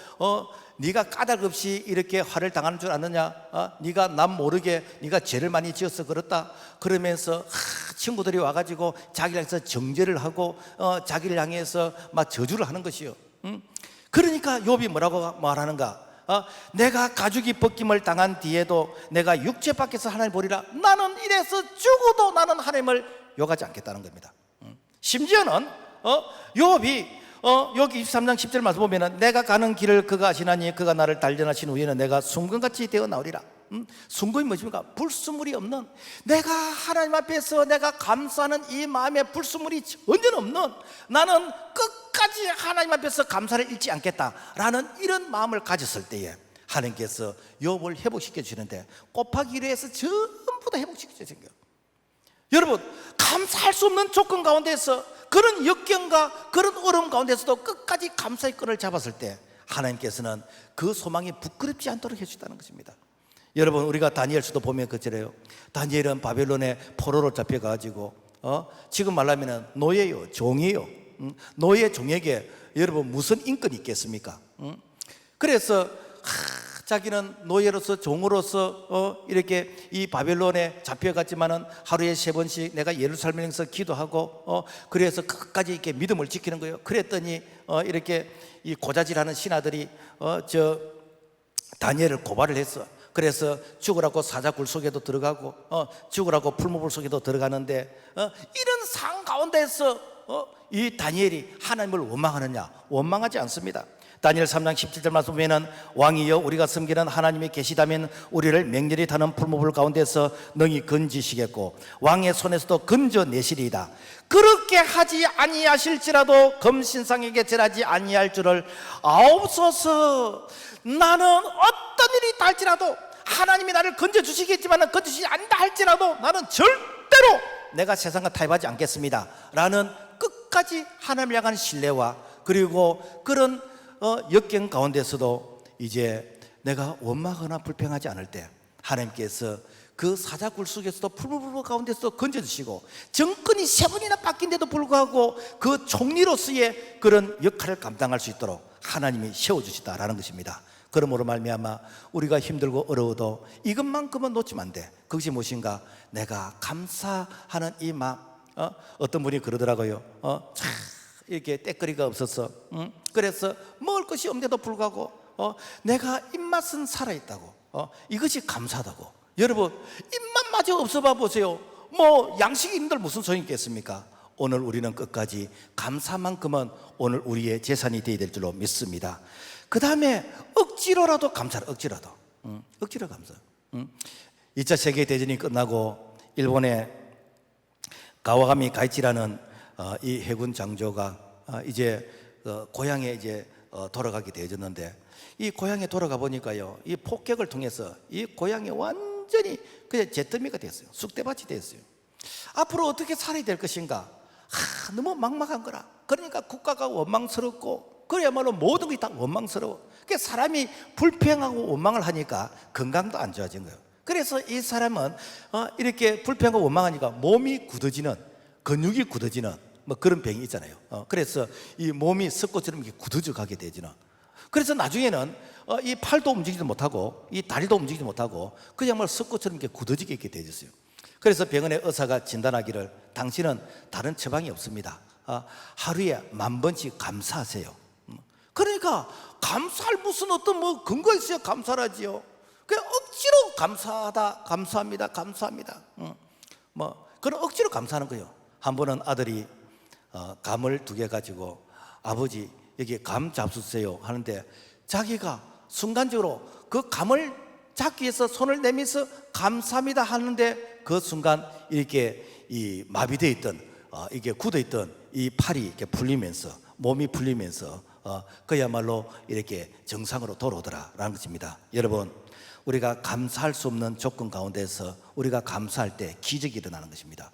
네가 까닭없이 이렇게 화를 당하는 줄 아느냐? 네가 남 모르게 네가 죄를 많이 지어서 그렇다. 그러면서 친구들이 와가지고 자기를 향해서 정죄를 하고 자기를 향해서 막 저주를 하는 것이요. 그러니까 욥이 뭐라고 말하는가? 내가 가죽이 벗김을 당한 뒤에도 내가 육체 밖에서 하나님을 보리라. 나는 이래서 죽어도 나는 하나님을 욕하지 않겠다는 겁니다. 심지어는 욥이 여기 23장 10절 말씀 보면은 내가 가는 길을 그가 아시나니 그가 나를 단련하신 후에는 내가 순금같이 되어 나오리라. 순금이 무엇입니까? 불순물이 없는, 내가 하나님 앞에서 내가 감사하는 이 마음에 불순물이 전혀 없는, 나는 끝까지 하나님 앞에서 감사를 잃지 않겠다라는 이런 마음을 가졌을 때에 하나님께서 욥을 회복시켜 주시는데 곱하기 1에서 전부 다 회복시켜 주세요. 여러분, 감사할 수 없는 조건 가운데서, 그런 역경과 그런 어려움 가운데서도 끝까지 감사의 끈을 잡았을 때 하나님께서는 그 소망이 부끄럽지 않도록 해주셨다는 것입니다. 여러분, 우리가 다니엘서도 보면 그처래요. 다니엘은 바벨론의 포로로 잡혀가지고 지금 말하면 노예요, 종이요. 노예 종에게 여러분 무슨 인권이 있겠습니까? 그래서 자기는 노예로서, 종으로서 이렇게 이 바벨론에 잡혀갔지만은 하루에 3번씩 내가 예루살렘에서 기도하고 그래서 끝까지 이렇게 믿음을 지키는 거예요. 그랬더니 이렇게 이 고자질하는 신하들이 저 다니엘을 고발을 했어. 그래서 죽으라고 사자굴 속에도 들어가고 죽으라고 풀무불 속에도 들어가는데 이런 상황 가운데서 이 다니엘이 하나님을 원망하느냐? 원망하지 않습니다. 다니엘 3장 17절 말씀 보면은 왕이여 우리가 섬기는 하나님이 계시다면 우리를 맹렬히 타는 풀무불 가운데서 능히 건지시겠고 왕의 손에서도 건져내시리이다. 그렇게 하지 아니하실지라도 금신상에게 절하지 아니할 줄을 아옵소서. 나는 어떤 일이 닿을지라도 하나님이 나를 건져주시겠지만 건져주시지 않는다 할지라도 나는 절대로 내가 세상과 타협하지 않겠습니다 라는 끝까지 하나님을 향한 신뢰와 그리고 그런 역경 가운데서도 이제 내가 원망하거나 불평하지 않을 때 하나님께서 그 사자굴 속에서도 풀불불 가운데서 건져주시고 정권이 3번이나 바뀐데도 불구하고 그 총리로서의 그런 역할을 감당할 수 있도록 하나님이 세워주시다라는 것입니다. 그러므로 말미암아 우리가 힘들고 어려워도 이것만큼은 놓치면 안 돼. 그것이 무엇인가? 내가 감사하는 이 마음. 어떤 분이 그러더라고요. 참 이렇게 때거리가 없어서 그래서 먹을 것이 없는데도 불구하고 내가 입맛은 살아있다고, 이것이 감사하다고. 여러분, 입맛마저 없어 봐 보세요. 뭐 양식이 있는들 무슨 소용이 있겠습니까? 오늘 우리는 끝까지 감사만큼은 오늘 우리의 재산이 되어야 될 줄로 믿습니다. 그 다음에 억지로라도 감사를, 억지로 감사. 2차 세계대전이 끝나고 일본의 가와가미 가이치라는 이 해군 장교가 이제 고향에 이제 돌아가게 되어졌는데, 이 고향에 돌아가 보니까요, 이 폭격을 통해서 이 고향이 완전히 그냥 잿더미가 됐어요. 쑥대밭이 됐어요. 앞으로 어떻게 살아야 될 것인가? 너무 막막한 거라. 그러니까 국가가 원망스럽고, 그야말로 모든 것이 다 원망스러워. 그러니까 사람이 불평하고 원망을 하니까 건강도 안 좋아진 거예요. 그래서 이 사람은 이렇게 불평하고 원망하니까 몸이 굳어지는, 근육이 굳어지는 뭐 그런 병이 있잖아요. 그래서 이 몸이 석고처럼 이렇게 굳어져 가게 되지는. 그래서 나중에는 이 팔도 움직이지 못하고 이 다리도 움직이지 못하고 그야말로 석고처럼 이렇게 굳어지게 이렇게 되어졌어요. 그래서 병원의 의사가 진단하기를 당신은 다른 처방이 없습니다. 하루에 10,000번씩 감사하세요. 그러니까 감사할 무슨 어떤 뭐 근거 있어야 감사를 하지요. 그냥 억지로 감사하다, 감사합니다, 감사합니다. 뭐 그런 억지로 감사하는 거예요. 한 번은 아들이 감을 2개 가지고 아버지 여기 감 잡수세요 하는데 자기가 순간적으로 그 감을 잡기 위해서 손을 내밀어서 감사합니다 하는데 그 순간 이렇게 이 마비되어 있던 이게 굳어 있던 이 팔이 이렇게 풀리면서 몸이 풀리면서 그야말로 이렇게 정상으로 돌아오더라라는 것입니다. 여러분, 우리가 감사할 수 없는 조건 가운데서 우리가 감사할 때 기적이 일어나는 것입니다.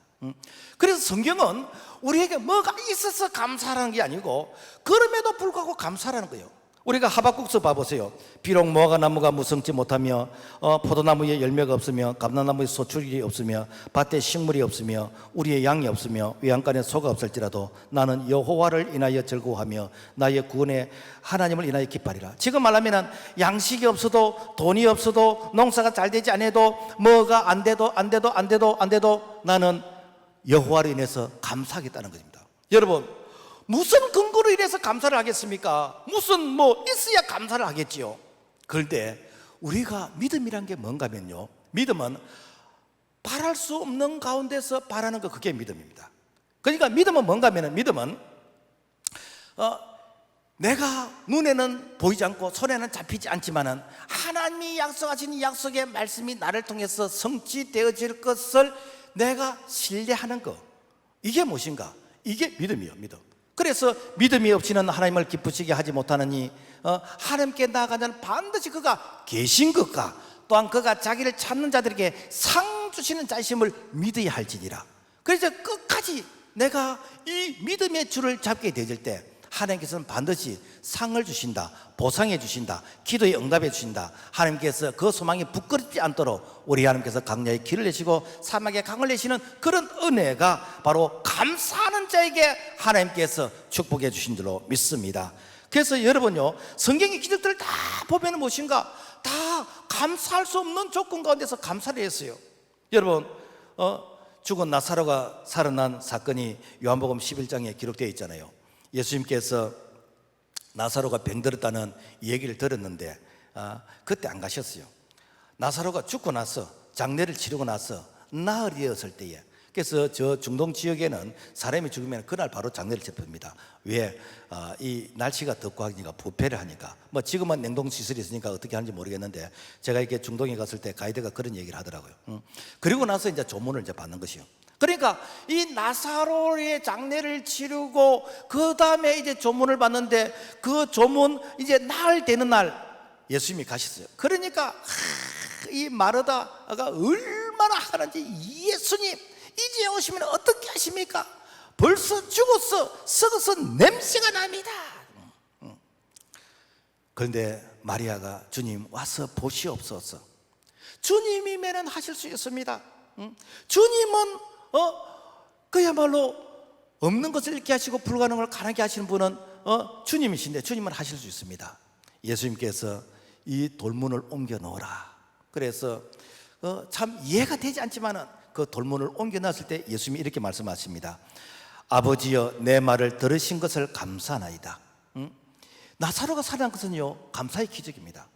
그래서 성경은 우리에게 뭐가 있어서 감사하는 게 아니고 그럼에도 불구하고 감사하는 거예요. 우리가 하박국서 봐보세요. 비록 무화과 나무가 무성치 못하며 포도나무에 열매가 없으며 감람나무에 소출이 없으며 밭에 식물이 없으며 우리의 양이 없으며 외양간에 소가 없을지라도 나는 여호와를 인하여 즐거워하며 나의 구원의 하나님을 인하여 기뻐하리라. 지금 말하면 양식이 없어도 돈이 없어도 농사가 잘 되지 않아도 뭐가 안 돼도 나는 여호와를 인해서 감사하겠다는 것입니다. 여러분, 무슨 근거로 인해서 감사를 하겠습니까? 무슨 뭐 있어야 감사를 하겠지요. 그런데 우리가 믿음이란 게 뭔가 하면요, 믿음은 바랄 수 없는 가운데서 바라는 거, 그게 믿음입니다. 그러니까 믿음은 뭔가 하면 믿음은 내가 눈에는 보이지 않고 손에는 잡히지 않지만은 하나님이 약속하신 이 약속의 말씀이 나를 통해서 성취되어질 것을 내가 신뢰하는 거, 이게 무엇인가? 이게 믿음이요, 믿음. 그래서 믿음이 없이는 하나님을 기쁘시게 하지 못하느니 하나님께 나아가자는 반드시 그가 계신 것과 또한 그가 자기를 찾는 자들에게 상 주시는 자심을 믿어야 할지니라. 그래서 끝까지 내가 이 믿음의 줄을 잡게 되질 때 하나님께서는 반드시 상을 주신다, 보상해 주신다, 기도에 응답해 주신다. 하나님께서 그 소망이 부끄럽지 않도록 우리 하나님께서 강야에 길을 내시고 사막에 강을 내시는 그런 은혜가 바로 감사하는 자에게 하나님께서 축복해 주신 줄로 믿습니다. 그래서 여러분요, 성경의 기적들을 다 보면 무엇인가? 다 감사할 수 없는 조건 가운데서 감사를 했어요. 여러분, 죽은 나사로가 살아난 사건이 요한복음 11장에 기록되어 있잖아요. 예수님께서 나사로가 병들었다는 얘기를 들었는데 그때 안 가셨어요. 나사로가 죽고 나서, 장례를 치르고 나서 나흘이었을 때에, 그래서 저 중동 지역에는 사람이 죽으면 그날 바로 장례를 치릅니다. 왜? 이 날씨가 덥고 하니까 부패를 하니까. 뭐 지금은 냉동시설이 있으니까 어떻게 하는지 모르겠는데 제가 이렇게 중동에 갔을 때 가이드가 그런 얘기를 하더라고요. 그리고 나서 이제 조문을 이제 받는 것이요. 그러니까 이 나사로의 장례를 치르고 그 다음에 이제 조문을 받는데 그 조문 이제 날 되는 날 예수님이 가셨어요. 그러니까 이 마르다가 얼마나 하는지, 예수님 이제 오시면 어떻게 하십니까? 벌써 죽었어, 썩어서 냄새가 납니다. 그런데 마리아가 주님 와서 보시옵소서. 주님이면은 하실 수 있습니다. 주님은 그야말로 없는 것을 있게 하시고 불가능을 가능하게 하시는 분은 주님이신데 주님은 하실 수 있습니다. 예수님께서 이 돌문을 옮겨 놓으라. 그래서 참 이해가 되지 않지만은 그 돌문을 옮겨 놨을 때 예수님이 이렇게 말씀하십니다. 아버지여 내 말을 들으신 것을 감사하나이다. 나사로가 살아난 것은요 감사의 기적입니다.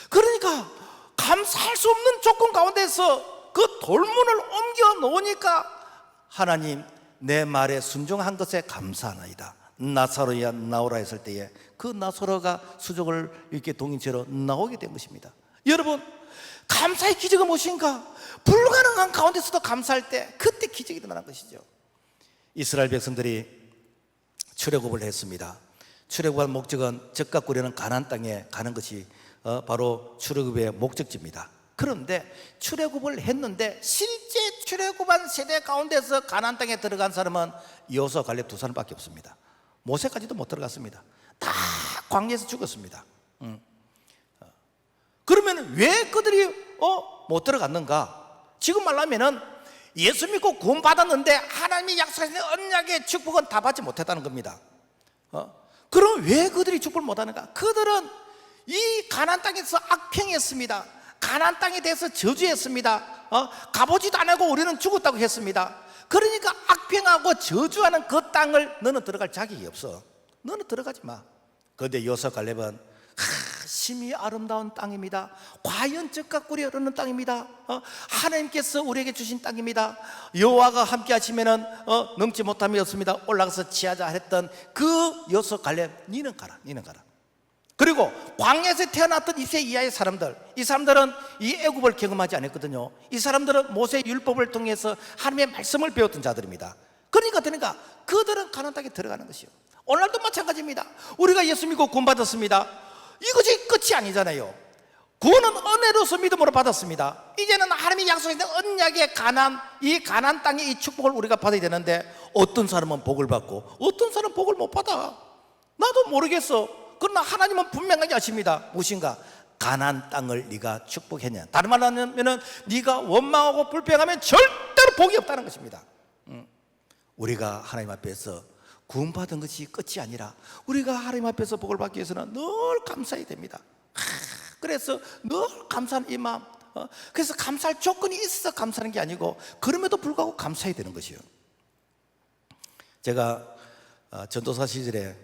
그러니까 감사할 수 없는 조건 가운데서 그 돌문을 옮겨 놓으니까 하나님 내 말에 순종한 것에 감사하나이다. 나사로야 나오라 했을 때에 그 나사로가 수족을 이렇게 동인체로 나오게 된 것입니다. 여러분 감사의 기적은 무엇인가? 불가능한 가운데서도 감사할 때 그때 기적이 일어나는 것이죠. 이스라엘 백성들이 출애굽을 했습니다. 출애굽한 목적은 젖과 꿀이는 가나안 땅에 가는 것이 바로 출애굽의 목적지입니다. 그런데 출애굽을 했는데 실제 출애굽한 세대 가운데서 가나안 땅에 들어간 사람은 여호수아 갈렙 두 사람밖에 없습니다. 모세까지도 못 들어갔습니다. 다 광야에서 죽었습니다. 그러면 왜 그들이 못 들어갔는가? 지금 말하면은 예수 믿고 구원 받았는데 하나님이 약속하신 언약의 축복은 다 받지 못했다는 겁니다. 그럼 왜 그들이 축복을 못하는가? 그들은 이 가나안 땅에서 악평했습니다. 가나안 땅에 대해서 저주했습니다. 가보지도 않고 우리는 죽었다고 했습니다. 그러니까 악평하고 저주하는 그 땅을 너는 들어갈 자격이 없어. 너는 들어가지 마. 그런데 여호수아 갈렙은 심히 아름다운 땅입니다. 과연 젖과 꿀이 흐르는 땅입니다. 하나님께서 우리에게 주신 땅입니다. 여호와가 함께 하시면은 넘지 못함이 없습니다. 올라가서 취하자 했던 그 여호수아 갈렙, 니는 가라. 그리고 광야에서 태어났던 2세 이하의 사람들, 이 사람들은 이 애굽을 경험하지 않았거든요. 이 사람들은 모세의 율법을 통해서 하나님의 말씀을 배웠던 자들입니다. 그러니까 그들은 가나안 땅에 들어가는 것이요. 오늘도 마찬가지입니다. 우리가 예수 믿고 구원 받았습니다. 이것이 끝이 아니잖아요. 구원은 은혜로서 믿음으로 받았습니다. 이제는 하나님이 약속하신 언약의 가나안, 이 가나안 땅의 이 축복을 우리가 받아야 되는데 어떤 사람은 복을 받고 어떤 사람은 복을 못 받아. 나도 모르겠어. 그러나 하나님은 분명하게 아십니다. 무엇인가? 가나안 땅을 네가 축복했냐. 다른 말로 하면 네가 원망하고 불평하면 절대로 복이 없다는 것입니다. 우리가 하나님 앞에서 구원받은 것이 끝이 아니라 우리가 하나님 앞에서 복을 받기 위해서는 늘 감사해야 됩니다. 그래서 늘 감사하는 이 마음, 그래서 감사할 조건이 있어 감사하는 게 아니고 그럼에도 불구하고 감사해야 되는 것이요. 제가 전도사 시절에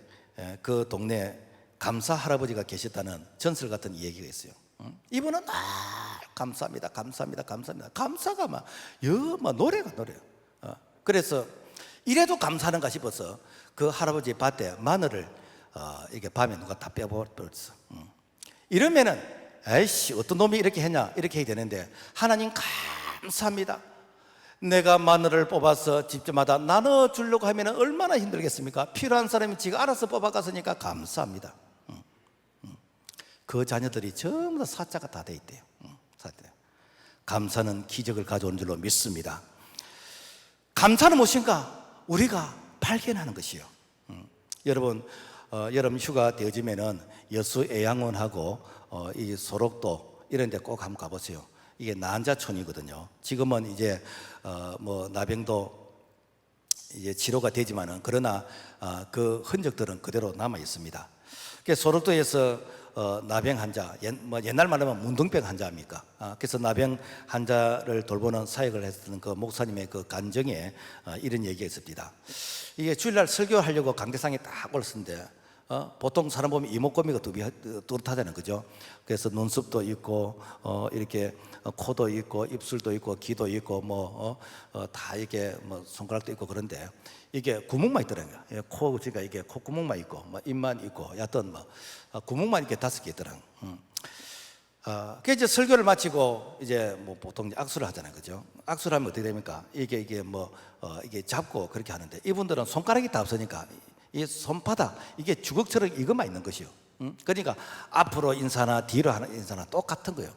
그 동네에 감사 할아버지가 계셨다는 전설 같은 얘기가 있어요. 이분은 감사합니다. 감사가 막 노래가. 그래서 이래도 감사하는가 싶어서 그 할아버지 밭에 마늘을 이게 밤에 누가 다 빼버렸어. 이러면은 에이씨 어떤 놈이 이렇게 했냐 이렇게 해야 되는데 하나님 감사합니다. 내가 마늘을 뽑아서 집집마다 나눠주려고 하면 얼마나 힘들겠습니까? 필요한 사람이 지가 알아서 뽑아갔으니까 감사합니다. 그 자녀들이 전부 다 사자가 다 돼 있대요. 감사는 기적을 가져오는 줄로 믿습니다. 감사는 무엇인가? 우리가 발견하는 것이요. 여러분 여름 휴가 되어지면은 여수 애양원하고 이 소록도 이런 데 꼭 한번 가보세요. 이게 난자촌이거든요. 지금은 이제 나병도 이제 치료가 되지만은 그러나 그 흔적들은 그대로 남아 있습니다. 그래서 소록도에서 나병 환자, 옛날 말하면 문둥병 환자입니까? 그래서 나병 환자를 돌보는 사역을 했던 그 목사님의 그 간증에 이런 얘기가 있습니다. 이게 주일날 설교하려고 강대상에 딱 올랐는데 보통 사람 보면 이목구비가 뚜렷하잖아요, 그죠? 그래서 눈썹도 있고 이렇게 코도 있고 입술도 있고 귀도 있고 다 이렇게 손가락도 있고 그런데 이게 구멍만 있더라고요. 코가 이게 콧구멍만 있고 입만 있고 여하튼 구멍만 이렇게 5개 있더라고요. 그 이제 설교를 마치고 이제 보통 악수를 하잖아요, 그죠? 악수를 하면 어떻게 됩니까? 이게 이게 잡고 그렇게 하는데 이분들은 손가락이 다 없으니까 이 손바닥 이게 주걱처럼 이것만 있는 것이요. 그러니까 앞으로 인사나 뒤로 하는 인사나 똑같은 거예요.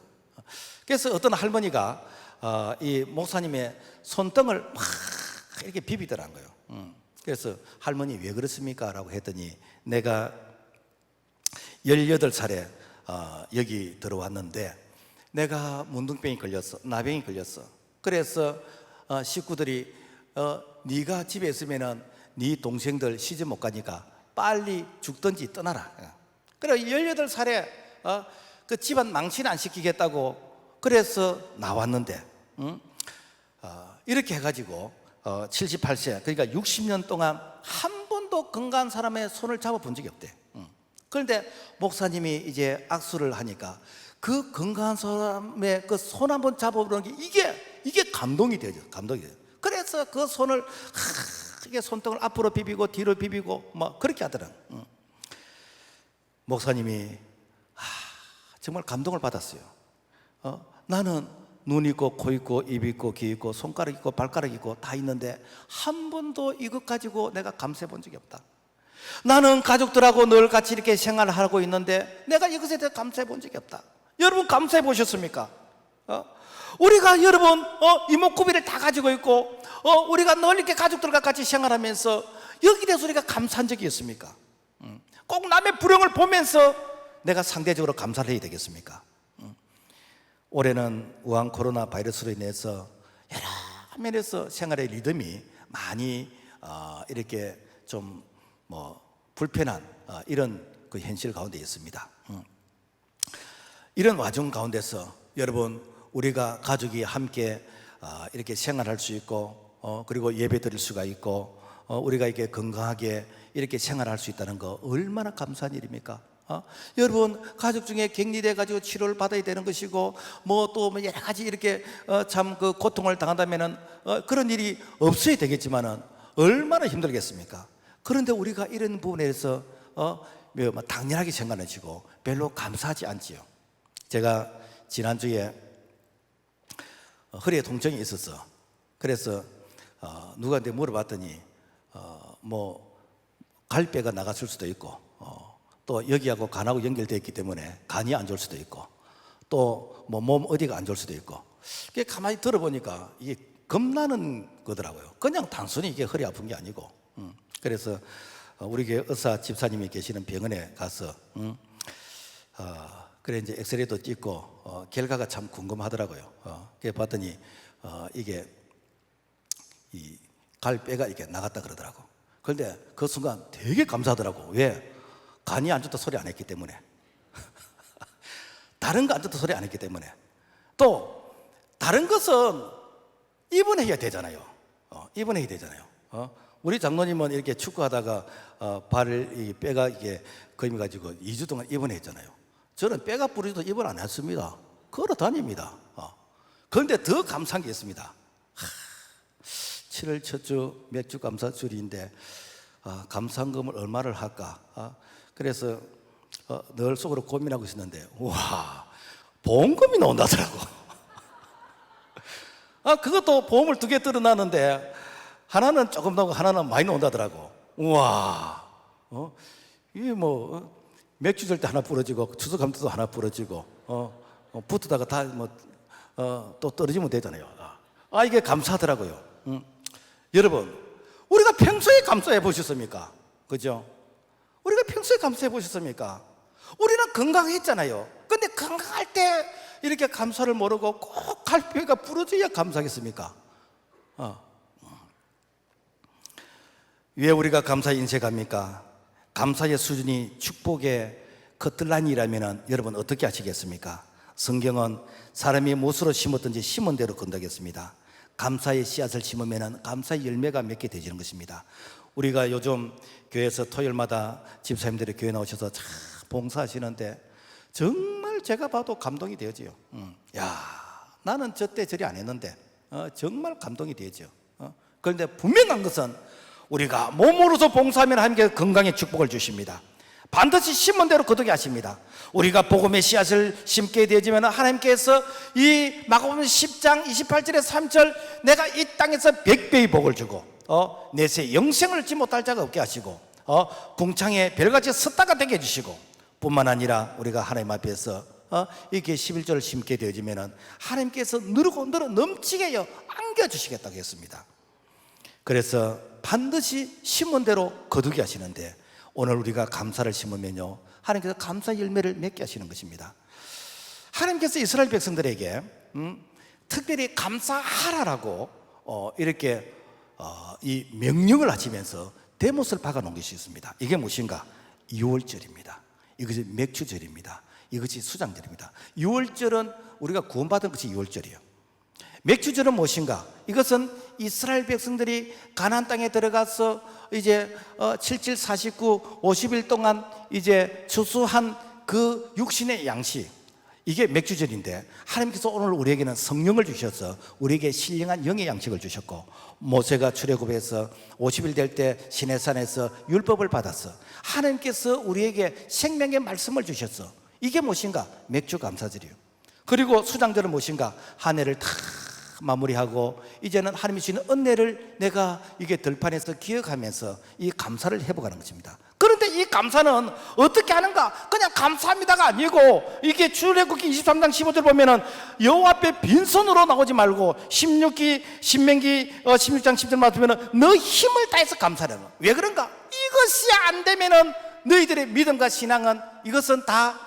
그래서 어떤 할머니가 이 목사님의 손등을 막 이렇게 비비더란 거예요. 그래서 할머니 왜 그렇습니까? 라고 했더니 내가 18살에 여기 들어왔는데 내가 문둥병이 걸렸어, 나병이 걸렸어. 그래서 식구들이 네가 집에 있으면은 네 동생들 시집 못 가니까 빨리 죽든지 떠나라. 그래 18살에 그 집안 망신 안 시키겠다고 그래서 나왔는데 이렇게 해가지고 78세 그러니까 60년 동안 한 번도 건강한 사람의 손을 잡아본 적이 없대. 그런데 목사님이 이제 악수를 하니까 그 건강한 사람의 그 손 한번 잡아보는 게 이게 감동이 되죠. 감동이 돼요. 그래서 그 손을 이게 손등을 앞으로 비비고 뒤로 비비고 뭐 그렇게 하더라. 목사님이 정말 감동을 받았어요. 나는 눈 있고 코 있고 입 있고 귀 있고 손가락 있고 발가락 있고 다 있는데 한 번도 이것 가지고 내가 감사해 본 적이 없다. 나는 가족들하고 늘 같이 이렇게 생활을 하고 있는데 내가 이것에 대해 감사해 본 적이 없다. 여러분 감사해 보셨습니까? 우리가 여러분 이목구비를 다 가지고 있고 우리가 늘 이렇게 가족들과 같이 생활하면서 여기에 대해서 우리가 감사한 적이 있습니까? 꼭 남의 불행을 보면서 내가 상대적으로 감사를 해야 되겠습니까? 올해는 우한 코로나 바이러스로 인해서 여러 면에서 생활의 리듬이 많이 이렇게 좀 불편한 이런 그 현실 가운데 있습니다. 이런 와중 가운데서 여러분 우리가 가족이 함께 이렇게 생활할 수 있고 그리고 예배 드릴 수가 있고 우리가 이렇게 건강하게 이렇게 생활할 수 있다는 거 얼마나 감사한 일입니까? 여러분 가족 중에 격리돼 가지고 치료를 받아야 되는 것이고 또 여러 가지 이렇게 참 그 고통을 당한다면은 그런 일이 없어야 되겠지만은 얼마나 힘들겠습니까? 그런데 우리가 이런 부분에서 당연하게 생각하시고 별로 감사하지 않지요. 제가 지난주에 허리에 통증이 있었어. 그래서 누구한테 물어봤더니 갈배가 나갔을 수도 있고 또 여기하고 간하고 연결되어 있기 때문에 간이 안 좋을 수도 있고 또 몸 어디가 안 좋을 수도 있고 가만히 들어보니까 이게 겁나는 거더라고요. 그냥 단순히 이게 허리 아픈 게 아니고 그래서 우리 교회 의사 집사님이 계시는 병원에 가서 그래 이제 엑스레이도 찍고 결과가 참 궁금하더라고요. 그래 봤더니 이게 이 갈뼈가 이렇게 나갔다 그러더라고. 그런데 그 순간 되게 감사하더라고. 왜? 간이 안 좋다 소리 안 했기 때문에. 다른 거 안 좋다 소리 안 했기 때문에. 또 다른 것은 입원해야 되잖아요. 입원해야 되잖아요. 우리 장로님은 이렇게 축구하다가 발을 뼈가 이게 거미 가지고 2주 동안 입원했잖아요. 저는 뼈가 부러져도 입원 안 했습니다. 걸어 다닙니다. 그런데 더 감사한 게 있습니다. 7월 첫 주 맥주 감사주일인데 감사금을 얼마를 할까? 그래서 늘 속으로 고민하고 있었는데 와 보험금이 나온다더라고. 그것도 보험을 2개 들어놨는데 하나는 조금 나오고 하나는 많이 나온다더라고. 우와 이게 맥주 줄 때 하나 부러지고 추석감도 하나 부러지고 붙다가 다 또 떨어지면 되잖아요. 이게 감사하더라고요. 여러분 우리가 평소에 감사해 보셨습니까? 그죠? 우리가 평소에 감사해 보셨습니까? 우리는 건강했잖아요. 근데 건강할 때 이렇게 감사를 모르고 꼭 갈뼈가 부러져야 감사하겠습니까? 왜 우리가 감사에 인색합니까? 감사의 수준이 축복의 커틀라인이라면 여러분 어떻게 하시겠습니까? 성경은 사람이 무엇으로 심었든지 심은 대로 건다겠습니다. 감사의 씨앗을 심으면 감사의 열매가 맺게 되지는 것입니다. 우리가 요즘 교회에서 토요일마다 집사님들이 교회 나오셔서 참 봉사하시는데 정말 제가 봐도 감동이 되어져요. 나는 저때 저리 안 했는데 정말 감동이 되어져. 그런데 분명한 것은 우리가 몸으로서 봉사하면 하나님께서 건강의 축복을 주십니다. 반드시 심은 대로 거두게 하십니다. 우리가 복음의 씨앗을 심게 되어지면 하나님께서 이 마가복음 10장 28절에 3절 내가 이 땅에서 100배의 복을 주고 내세 영생을 얻지 못할 자가 없게 하시고 궁창에 별같이 섰다가 되게 해주시고 뿐만 아니라 우리가 하나님 앞에서 이렇게 11절을 심게 되어지면 하나님께서 누르고 늘어 넘치게 안겨주시겠다고 했습니다. 그래서 반드시 심은 대로 거두게 하시는데 오늘 우리가 감사를 심으면요, 하나님께서 감사 열매를 맺게 하시는 것입니다. 하나님께서 이스라엘 백성들에게 특별히 감사하라라고 이렇게 이 명령을 하시면서 대못을 박아놓은 것이 있습니다. 이게 무엇인가? 유월절입니다. 이것이 맥주절입니다. 이것이 수장절입니다. 유월절은 우리가 구원받은 것이 유월절이에요. 맥주절은 무엇인가? 이것은 이스라엘 백성들이 가나안 땅에 들어가서 이제 7칠 49 50일 동안 이제 추수한 그 육신의 양식, 이게 맥주절인데, 하나님께서 오늘 우리에게는 성령을 주셔서 우리에게 신령한 영의 양식을 주셨고, 모세가 출애굽해서 50일 될 때 시내산에서 율법을 받았어. 하나님께서 우리에게 생명의 말씀을 주셨어. 이게 무엇인가? 맥주 감사절이에요. 그리고 수장절은 무엇인가? 한 해를 다 마무리하고 이제는 하나님이 주시는 은혜를 내가 이게 들판에서 기억하면서 이 감사를 회복하는 것입니다. 그런데 이 감사는 어떻게 하는가? 그냥 감사합니다가 아니고, 이게 출애굽기 23장 15절 보면은 여호와 앞에 빈손으로 나오지 말고, 16기 신명기 16장 10절 맞으면은 너 힘을 다해서 감사하는 거야. 왜 그런가? 이것이 안 되면은 너희들의 믿음과 신앙은 이것은 다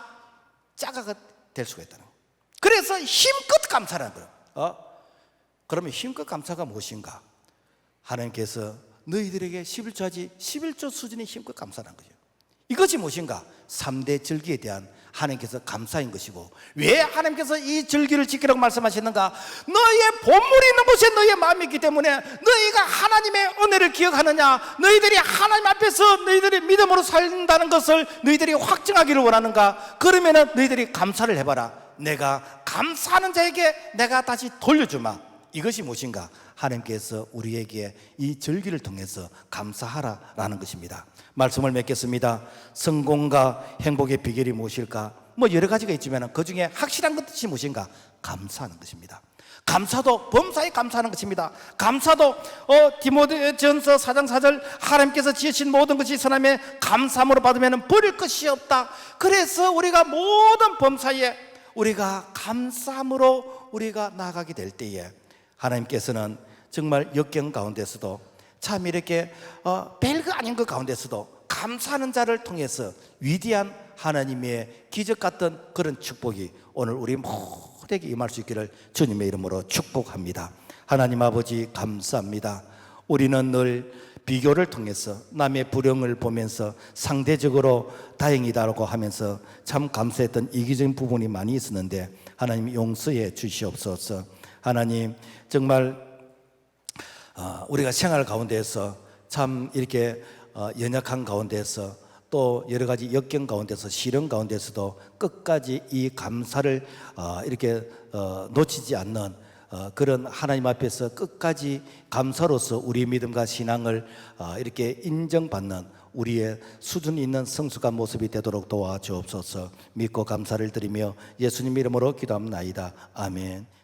짜가가 될 수가 있다는 거야. 그래서 힘껏 감사하는 거야. 그러면 힘껏 감사가 무엇인가? 하나님께서 너희들에게 11조 하지 11조 수준의 힘껏 감사하는 거죠. 이것이 무엇인가? 3대 절기에 대한 하나님께서 감사인 것이고, 왜 하나님께서 이 절기를 지키라고 말씀하셨는가? 너희의 본물이 있는 곳에 너희의 마음이 있기 때문에 너희가 하나님의 은혜를 기억하느냐, 너희들이 하나님 앞에서 너희들이 믿음으로 살린다는 것을 너희들이 확증하기를 원하는가? 그러면은 너희들이 감사를 해봐라. 내가 감사하는 자에게 내가 다시 돌려주마. 이것이 무엇인가? 하나님께서 우리에게 이 절기를 통해서 감사하라라는 것입니다. 말씀을 맺겠습니다. 성공과 행복의 비결이 무엇일까? 여러 가지가 있지만 그 중에 확실한 것이 무엇인가? 감사하는 것입니다. 감사도 범사에 감사하는 것입니다. 감사도 디모데전서 4장 4절 하나님께서 지으신 모든 것이 선함에 감사함으로 받으면 버릴 것이 없다. 그래서 우리가 모든 범사에 우리가 감사함으로 우리가 나아가게 될 때에 하나님께서는 정말 역경 가운데서도 참 이렇게 별거 아닌 것 가운데서도 감사하는 자를 통해서 위대한 하나님의 기적 같은 그런 축복이 오늘 우리 모두에게 임할 수 있기를 주님의 이름으로 축복합니다. 하나님 아버지 감사합니다. 우리는 늘 비교를 통해서 남의 불행을 보면서 상대적으로 다행이다라고 하면서 참 감사했던 이기적인 부분이 많이 있었는데, 하나님 용서해 주시옵소서. 하나님 정말 우리가 생활 가운데서 참 이렇게 연약한 가운데서 또 여러 가지 역경 가운데서 시련 가운데서도 끝까지 이 감사를 이렇게 놓치지 않는 그런 하나님 앞에서 끝까지 감사로서 우리의 믿음과 신앙을 이렇게 인정받는 우리의 수준 있는 성숙한 모습이 되도록 도와주옵소서. 믿고 감사를 드리며 예수님 이름으로 기도합나이다. 아멘.